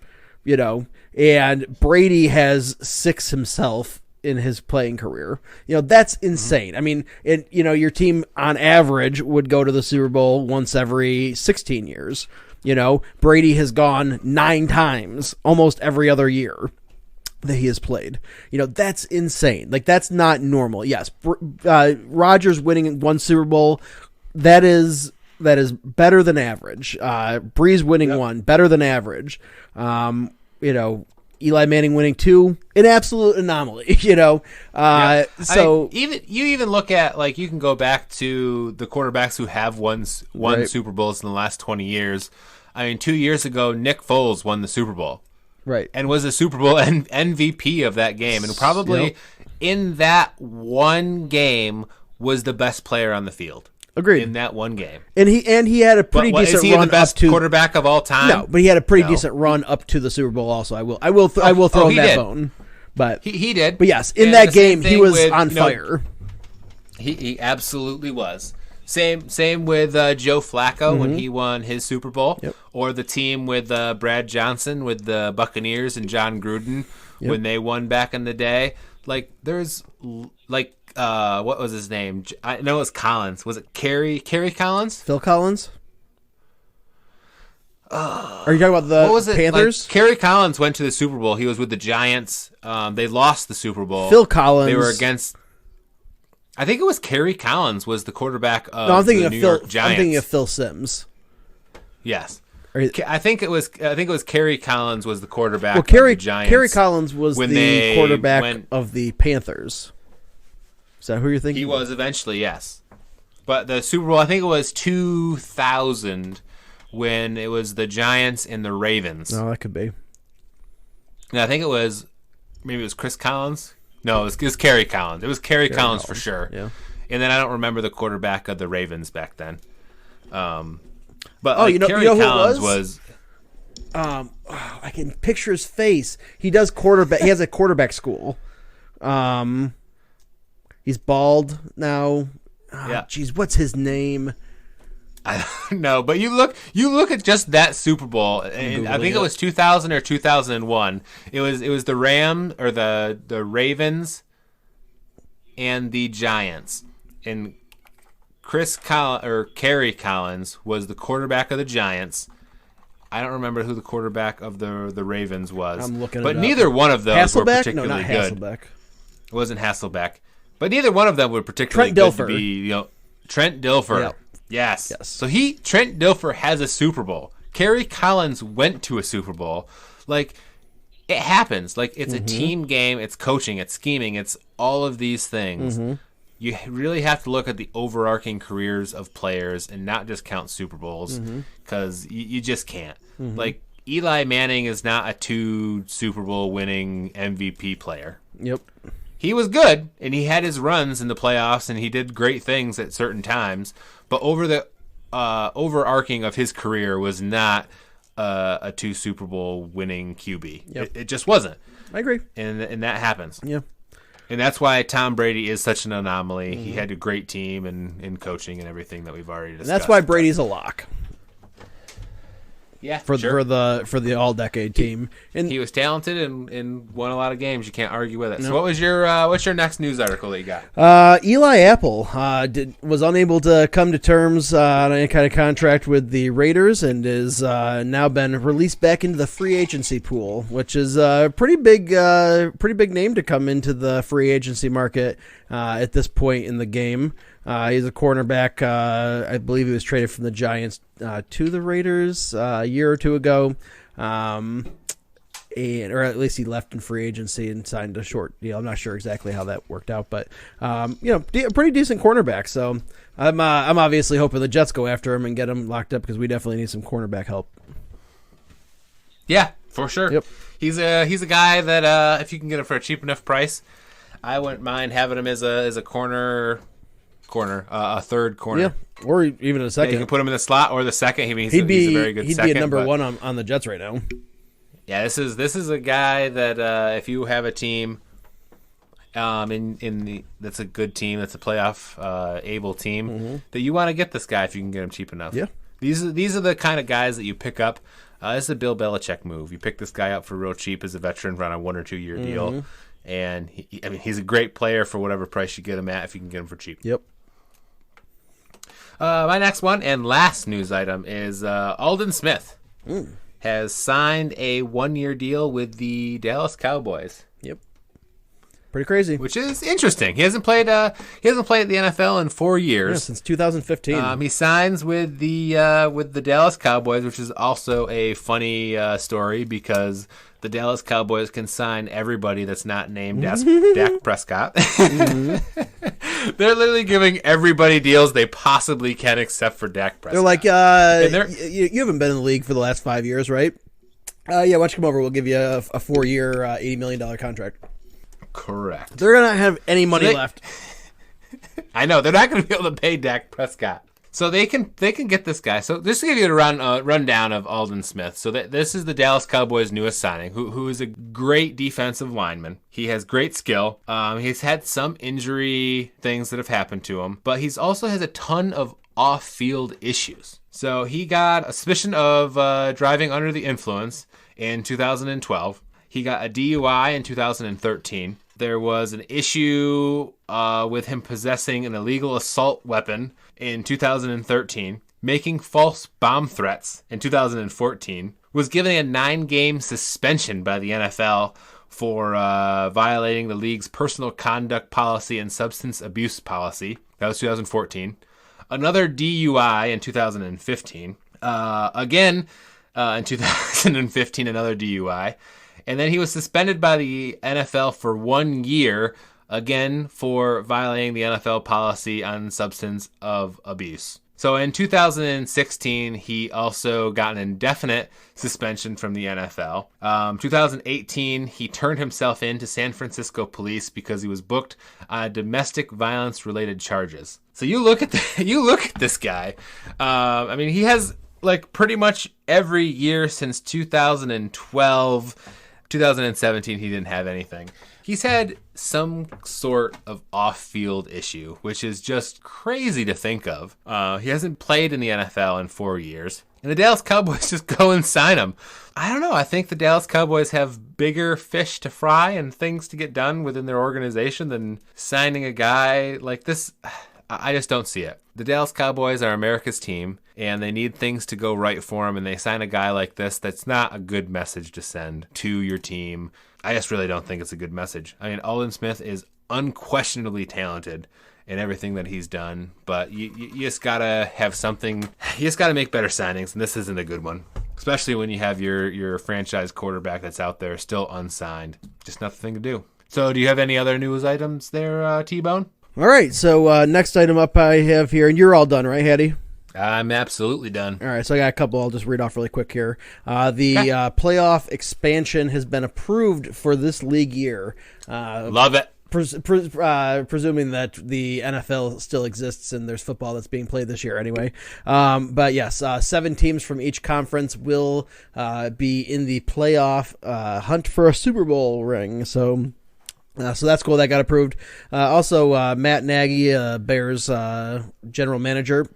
And Brady has 6 himself in his playing career. That's insane. I mean, your team on average would go to the Super Bowl once every 16 years. Brady has gone 9 times almost every other year that he has played. That's insane. Like, that's not normal. Yes, Rodgers winning 1 Super Bowl, that is better than average. Brees winning 1, better than average. Eli Manning winning 2, an absolute anomaly. So I mean, you even look at, like, you can go back to the quarterbacks who have won Super Bowls in the last 20 years. I mean, 2 years ago, Nick Foles won the Super Bowl. Right. And was a Super Bowl MVP of that game. And probably in that one game was the best player on the field. Agreed. In that one game. And he had a pretty decent run. Is he the best quarterback of all time? No, but he had a pretty decent run up to the Super Bowl also. I will throw him that bone. But he did. But yes, in that game he was on fire. He absolutely was. Same with Joe Flacco when he won his Super Bowl, or the team with Brad Johnson with the Buccaneers and John Gruden when they won back in the day. Like there's like what was his name? I know it was Collins. Was it Kerry Collins? Phil Collins? Are you talking about the Panthers? Like, Kerry Collins went to the Super Bowl. He was with the Giants. They lost the Super Bowl. Phil Collins. They were against. I think it was Kerry Collins was the quarterback of the New York Giants. I'm thinking of Phil Sims. Yes. I think it was Kerry Collins was the quarterback of the Giants. Kerry Collins was the quarterback of the Panthers. Is that who you're thinking? He was eventually, yes. But the Super Bowl, I think it was 2000 when it was the Giants and the Ravens. No, that could be. And I think maybe it was Chris Collins. No, it was Kerry Collins. It was Kerry Collins for sure. Yeah. And then I don't remember the quarterback of the Ravens back then. But Kerry Kerry Collins was. I can picture his face. He does quarterback. He has a quarterback school. He's bald now. Yeah. Jeez, what's his name? I don't know, but you look at just that Super Bowl, and I think it was 2000 or 2001. It was the Rams or the Ravens and the Giants, and Kerry Collins was the quarterback of the Giants. I don't remember who the quarterback of the Ravens was. I'm looking but it up. neither one of those were particularly not good. Hasselbeck. It wasn't Hasselbeck, but neither one of them were particularly good to be. Trent Dilfer. Yep. Yes. So Trent Dilfer has a Super Bowl. Kerry Collins went to a Super Bowl. Like, it happens. Like, it's a team game. It's coaching. It's scheming. It's all of these things. You really have to look at the overarching careers of players and not just count Super Bowls because you just can't. Like, Eli Manning is not a 2 Super Bowl winning MVP player. Yep. He was good, and he had his runs in the playoffs, and he did great things at certain times. But over the overarching of his career was not a 2 Super Bowl winning QB. Yep. It just wasn't. I agree. And that happens. Yeah. And that's why Tom Brady is such an anomaly. He had a great team and coaching and everything that we've already discussed. And that's why Brady's a lock. Yeah, for the all-decade team, and he was talented and won a lot of games. You can't argue with it. No. So, what's your next news article that you got? Eli Apple was unable to come to terms on any kind of contract with the Raiders, and is now been released back into the free agency pool, which is a pretty big name to come into the free agency market at this point in the game. He's a cornerback. I believe he was traded from the Giants to the Raiders a year or two ago, or at least he left in free agency and signed a short deal. I'm not sure exactly how that worked out, but a pretty decent cornerback. So I'm obviously hoping the Jets go after him and get him locked up because we definitely need some cornerback help. Yeah, for sure. Yep. He's a guy that if you can get him for a cheap enough price, I wouldn't mind having him as a corner, a third corner. Yeah, or even a second. Yeah, you can put him in the slot or the second. He's a very good second. He'd be a number one on the Jets right now. Yeah, this is a guy that if you have a team, that's a good team, that's a playoff able team, that you want to get this guy if you can get him cheap enough. Yeah, these are the kind of guys that you pick up. This is a Bill Belichick move. You pick this guy up for real cheap as a veteran on a 1 or 2 year deal, and he's a great player for whatever price you get him at if you can get him for cheap. Yep. My next one and last news item is Aldon Smith has signed a 1-year deal with the Dallas Cowboys. Yep, pretty crazy. Which is interesting. He hasn't played the NFL in 4 years. Yeah, since 2015. He signs with the Dallas Cowboys, which is also a funny story because the Dallas Cowboys can sign everybody that's not named Dak Prescott. They're literally giving everybody deals they possibly can except for Dak Prescott. They're like, you haven't been in the league for the last 5 years, right? Yeah, why don't you come over? We'll give you a 4-year, $80 million contract. Correct. They're going to have any money left. I know. They're not going to be able to pay Dak Prescott. So they can get this guy. So just to give you a rundown of Aldon Smith. So this is the Dallas Cowboys' newest signing, who is a great defensive lineman. He has great skill. He's had some injury things that have happened to him, but he's also has a ton of off-field issues. So he got a suspicion of driving under the influence in 2012. He got a DUI in 2013. There was an issue with him possessing an illegal assault weapon in 2013, making false bomb threats in 2014, was given a 9-game suspension by the NFL for violating the league's personal conduct policy and substance abuse policy. That was 2014. Another DUI in 2015. Again, in 2015, another DUI. And then he was suspended by the NFL for 1 year, again, for violating the NFL policy on substance of abuse. So in 2016, he also got an indefinite suspension from the NFL. 2018, he turned himself in to San Francisco police because he was booked on domestic violence-related charges. So you look at this guy. I mean, he has like pretty much every year since 2012. 2017, he didn't have anything. He's had some sort of off-field issue, which is just crazy to think of. He hasn't played in the NFL in 4 years. And the Dallas Cowboys just go and sign him. I don't know. I think the Dallas Cowboys have bigger fish to fry and things to get done within their organization than signing a guy like this. I just don't see it. The Dallas Cowboys are America's team, and they need things to go right for them, and they sign a guy like this that's not a good message to send to your team. I just really don't think it's a good message. I mean, Aldon Smith is unquestionably talented in everything that he's done, but you just got to have something. You just got to make better signings, and this isn't a good one, especially when you have your franchise quarterback that's out there still unsigned. Just not the thing to do. So do you have any other news items there, T-Bone? All right, so next item up I have here, and you're all done, right, Hattie? I'm absolutely done. All right, so I got a couple I'll just read off really quick here. The playoff expansion has been approved for this league year. Love it. Presuming that the NFL still exists and there's football that's being played this year anyway. But yes, 7 teams from each conference will be in the playoff hunt for a Super Bowl ring. So that's cool. That got approved. Also, Matt Nagy, Bears general manager,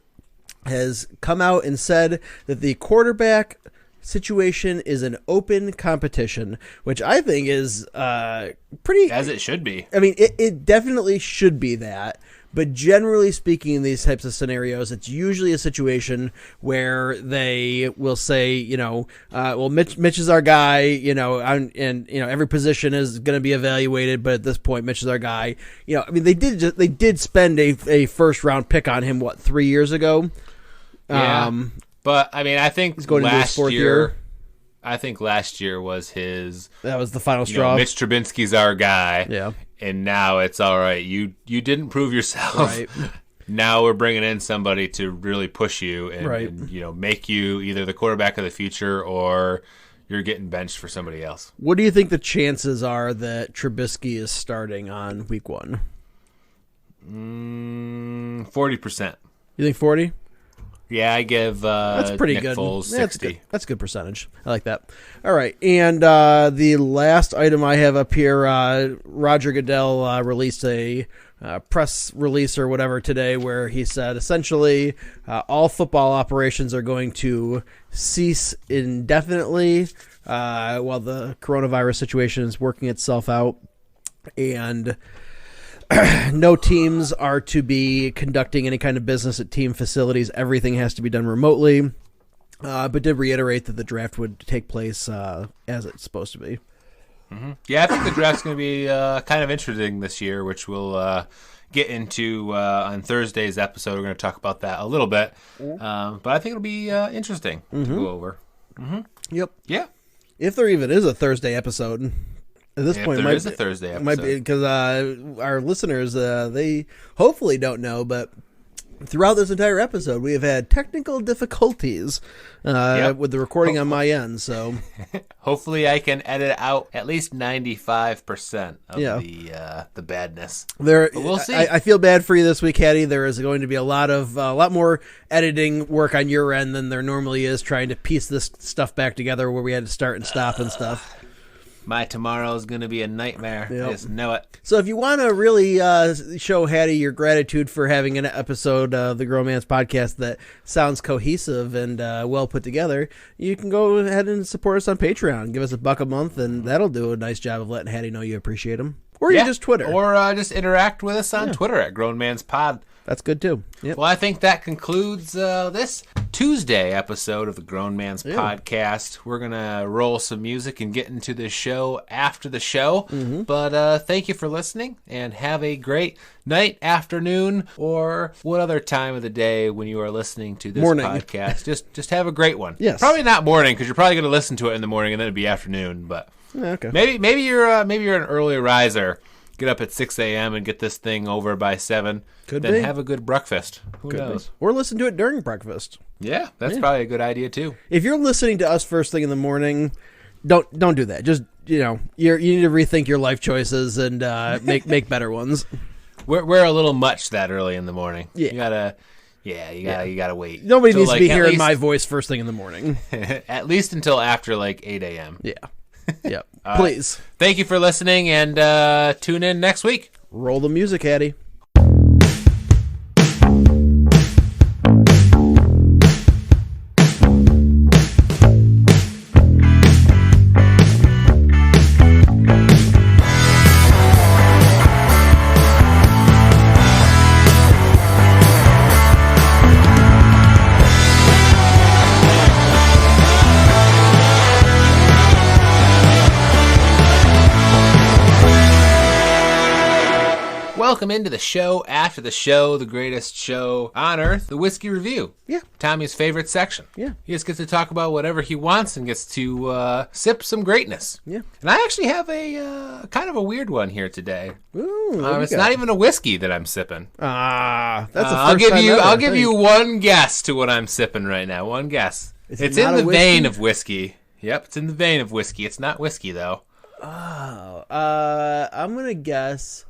has come out and said that the quarterback situation is an open competition, which I think is pretty... As it should be. I mean, it definitely should be that. But generally speaking, in these types of scenarios, it's usually a situation where they will say, well, Mitch is our guy, and every position is going to be evaluated. But at this point, Mitch is our guy. I mean, they did spend a first round pick on him 3 years ago. Yeah. But I mean, I think he's going into his 4th year. I think last year was his. That was the final straw. Mitch Trubisky's our guy. Yeah. And now it's all right. You didn't prove yourself. Right. Now we're bringing in somebody to really push you and, right. and make you either the quarterback of the future or you're getting benched for somebody else. What do you think the chances are that Trubisky is starting on week 1? 40%. You think 40? Yeah, I give that's pretty Nick good. Foles 60. That's a good percentage. I like that. All right, and the last item I have up here, Roger Goodell released a press release or whatever today where he said essentially all football operations are going to cease indefinitely while the coronavirus situation is working itself out, and no teams are to be conducting any kind of business at team facilities. Everything has to be done remotely, but did reiterate that the draft would take place as it's supposed to be. Mm-hmm. Yeah, I think the draft's going to be kind of interesting this year, which we'll get into on Thursday's episode. We're going to talk about that a little bit, but I think it'll be interesting to go over. Mm-hmm. Yep. Yeah. If there even is a Thursday episode. At this point, there is a Thursday episode. Might be because our listeners, they hopefully don't know, but throughout this entire episode, we have had technical difficulties with the recording on my end. So hopefully, I can edit out at least 95% of the badness. But we'll see. I feel bad for you this week, Hattie. There is going to be a lot more editing work on your end than there normally is, trying to piece this stuff back together where we had to start and stop and stuff. My tomorrow is going to be a nightmare. Yep. I just know it. So if you want to really show Hattie your gratitude for having an episode of the Grown Man's Podcast that sounds cohesive and well put together, you can go ahead and support us on Patreon. Give us $1 a month, and that'll do a nice job of letting Hattie know you appreciate him. Or you just Twitter. Or just interact with us on Twitter at Grown Man's Pod. That's good, too. Yep. Well, I think that concludes this Tuesday episode of the Grown Man's Podcast. We're going to roll some music and get into the show after the show. Mm-hmm. But thank you for listening, and have a great night, afternoon, or what other time of the day when you are listening to this podcast. Just have a great one. Yes. Probably not morning, because you're probably going to listen to it in the morning, and then it'd be afternoon. But okay. Maybe you're an early riser. Get up at 6 a.m. and get this thing over by 7. Could then be. Have a good breakfast. Who Could knows? be. Or listen to it during breakfast. Yeah, that's probably a good idea too. If you're listening to us first thing in the morning, don't do that. Just you need to rethink your life choices and make better ones. We're a little much that early in the morning. Yeah. You gotta wait. Nobody needs to be hearing my voice first thing in the morning. At least until after 8 a.m. Yeah. Yep. Please. Thank you for listening, and tune in next week. Roll the music, Hattie. Welcome into the show after the show, the greatest show on earth, the Whiskey Review. Yeah. Tommy's favorite section. Yeah. He just gets to talk about whatever he wants and gets to sip some greatness. Yeah. And I actually have a kind of a weird one here today. Ooh, it's not even a whiskey that I'm sipping. That's the first I'll give you one guess to what I'm sipping right now. One guess. It's in the vein of whiskey. Yep, it's in the vein of whiskey. It's not whiskey though. Oh, I'm gonna guess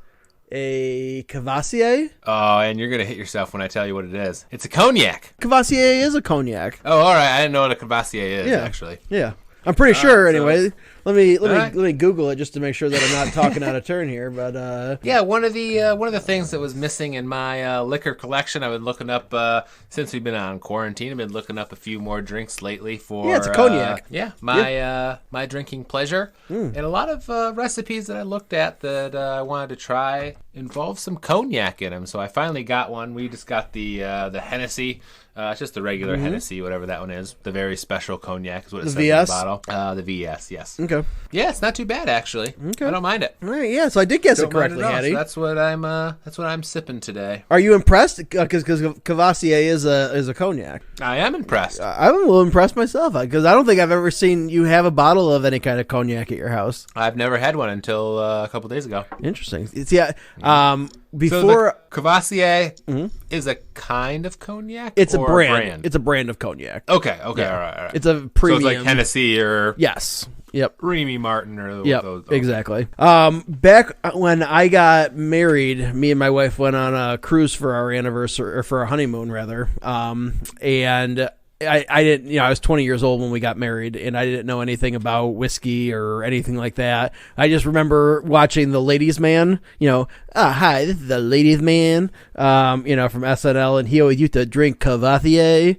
a Cavassier. Oh, and you're gonna hit yourself when I tell you what it is. It's a cognac. Cavassier is a cognac. Oh, all right. I didn't know what a Cavassier is actually. Yeah, I'm pretty sure. Anyway, let me Google it just to make sure that I'm not talking out of turn here. But yeah, one of the things that was missing in my liquor collection, I've been looking up since we've been on quarantine. I've been looking up a few more drinks lately for it's a cognac. My drinking pleasure, and a lot of recipes that I looked at that I wanted to try involve some cognac in them. So I finally got one. We just got the Hennessy. It's just the regular Hennessy, whatever that one is. The very special cognac is what it says in the bottle. The VS, yes. Okay. Yeah, it's not too bad actually. Okay. I don't mind it. All right, yeah. So I did guess it correctly, Hattie. So that's what I'm sipping today. Are you impressed? Because Cavassier is a cognac. I am impressed. I'm a little impressed myself because I don't think I've ever seen you have a bottle of any kind of cognac at your house. I've never had one until a couple days ago. Interesting. It's Before so Cavassier is a kind of cognac. It's a brand. It's a brand of cognac. Okay. Yeah. All right. It's a premium. So it's like Hennessy or Yep. Remy Martin or those. Exactly. Back when I got married, me and my wife went on a cruise for our anniversary, or for our honeymoon rather. And I didn't, I was 20 years old when we got married, and I didn't know anything about whiskey or anything like that. I just remember watching The Ladies' Man, hi, this is The Ladies' Man, from SNL, and he always used to drink Cavassier,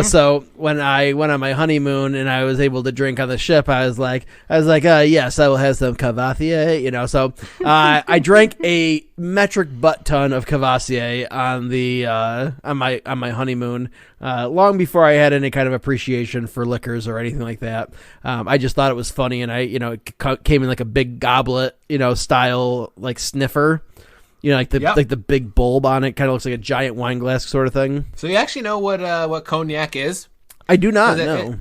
so when I went on my honeymoon and I was able to drink on the ship, I was like, yes, I will have some Cavassier, so I drank a metric butt ton of Cavassier on my honeymoon, long before I had any kind of appreciation for liquors or anything like that. I just thought it was funny, and it came in like a big goblet, style like sniffer, like the big bulb on it, kind of looks like a giant wine glass sort of thing. So you actually know what cognac is? I do not know.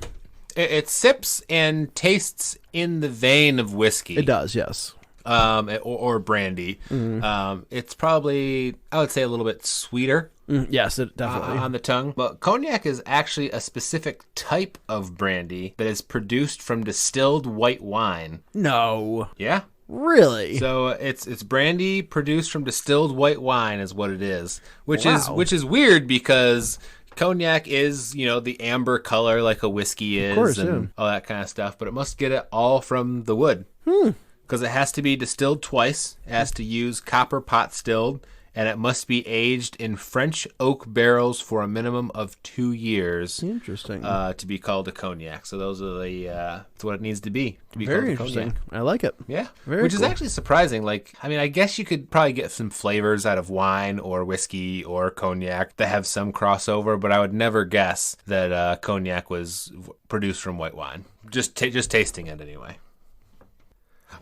It sips and tastes in the vein of whiskey. It does, yes. Or brandy. It's probably, I would say, a little bit sweeter. Yes, it definitely. On the tongue. But cognac is actually a specific type of brandy that is produced from distilled white wine. No. Yeah. Really? So it's brandy produced from distilled white wine is what it is, which Wow. is weird because cognac is, the amber color like a whiskey is, Of course, and all that kind of stuff, but it must get it all from the wood. Because it has to be distilled twice, it has to use copper pot stilled, and it must be aged in French oak barrels for a minimum of 2 years. Interesting. To be called a cognac. So those are that's what it needs to be Very called a interesting. cognac. I like it. Yeah, Very which is cool. actually surprising. I guess you could probably get some flavors out of wine or whiskey or cognac that have some crossover, but I would never guess that cognac was produced from white wine. Just tasting it anyway.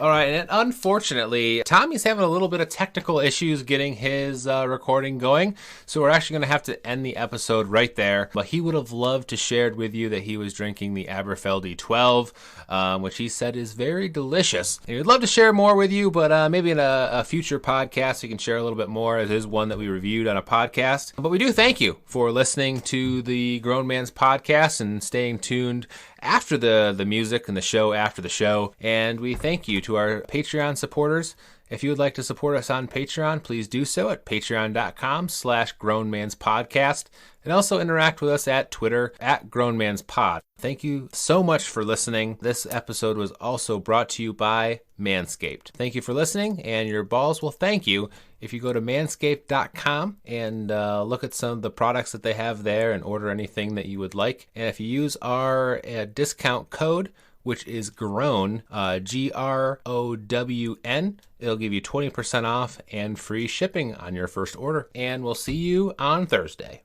All right, and unfortunately, Tommy's having a little bit of technical issues getting his recording going, so we're actually going to have to end the episode right there. But he would have loved to share with you that he was drinking the Aberfeldy 12, which he said is very delicious. He would love to share more with you, but maybe in a future podcast we can share a little bit more. It is one that we reviewed on a podcast. But we do thank you for listening to the Grown Man's Podcast and staying tuned after the music and the show after the show. And we thank you to our Patreon supporters. If you would like to support us on Patreon, please do so at patreon.com/grownmanspodcast, and also interact with us at Twitter at grownmanspod. Thank you so much for listening. This episode was also brought to you by Manscaped. Thank you for listening, and your balls will thank you if you go to manscaped.com and look at some of the products that they have there and order anything that you would like. And if you use our discount code, which is GROWN, GROWN, it'll give you 20% off and free shipping on your first order. And we'll see you on Thursday.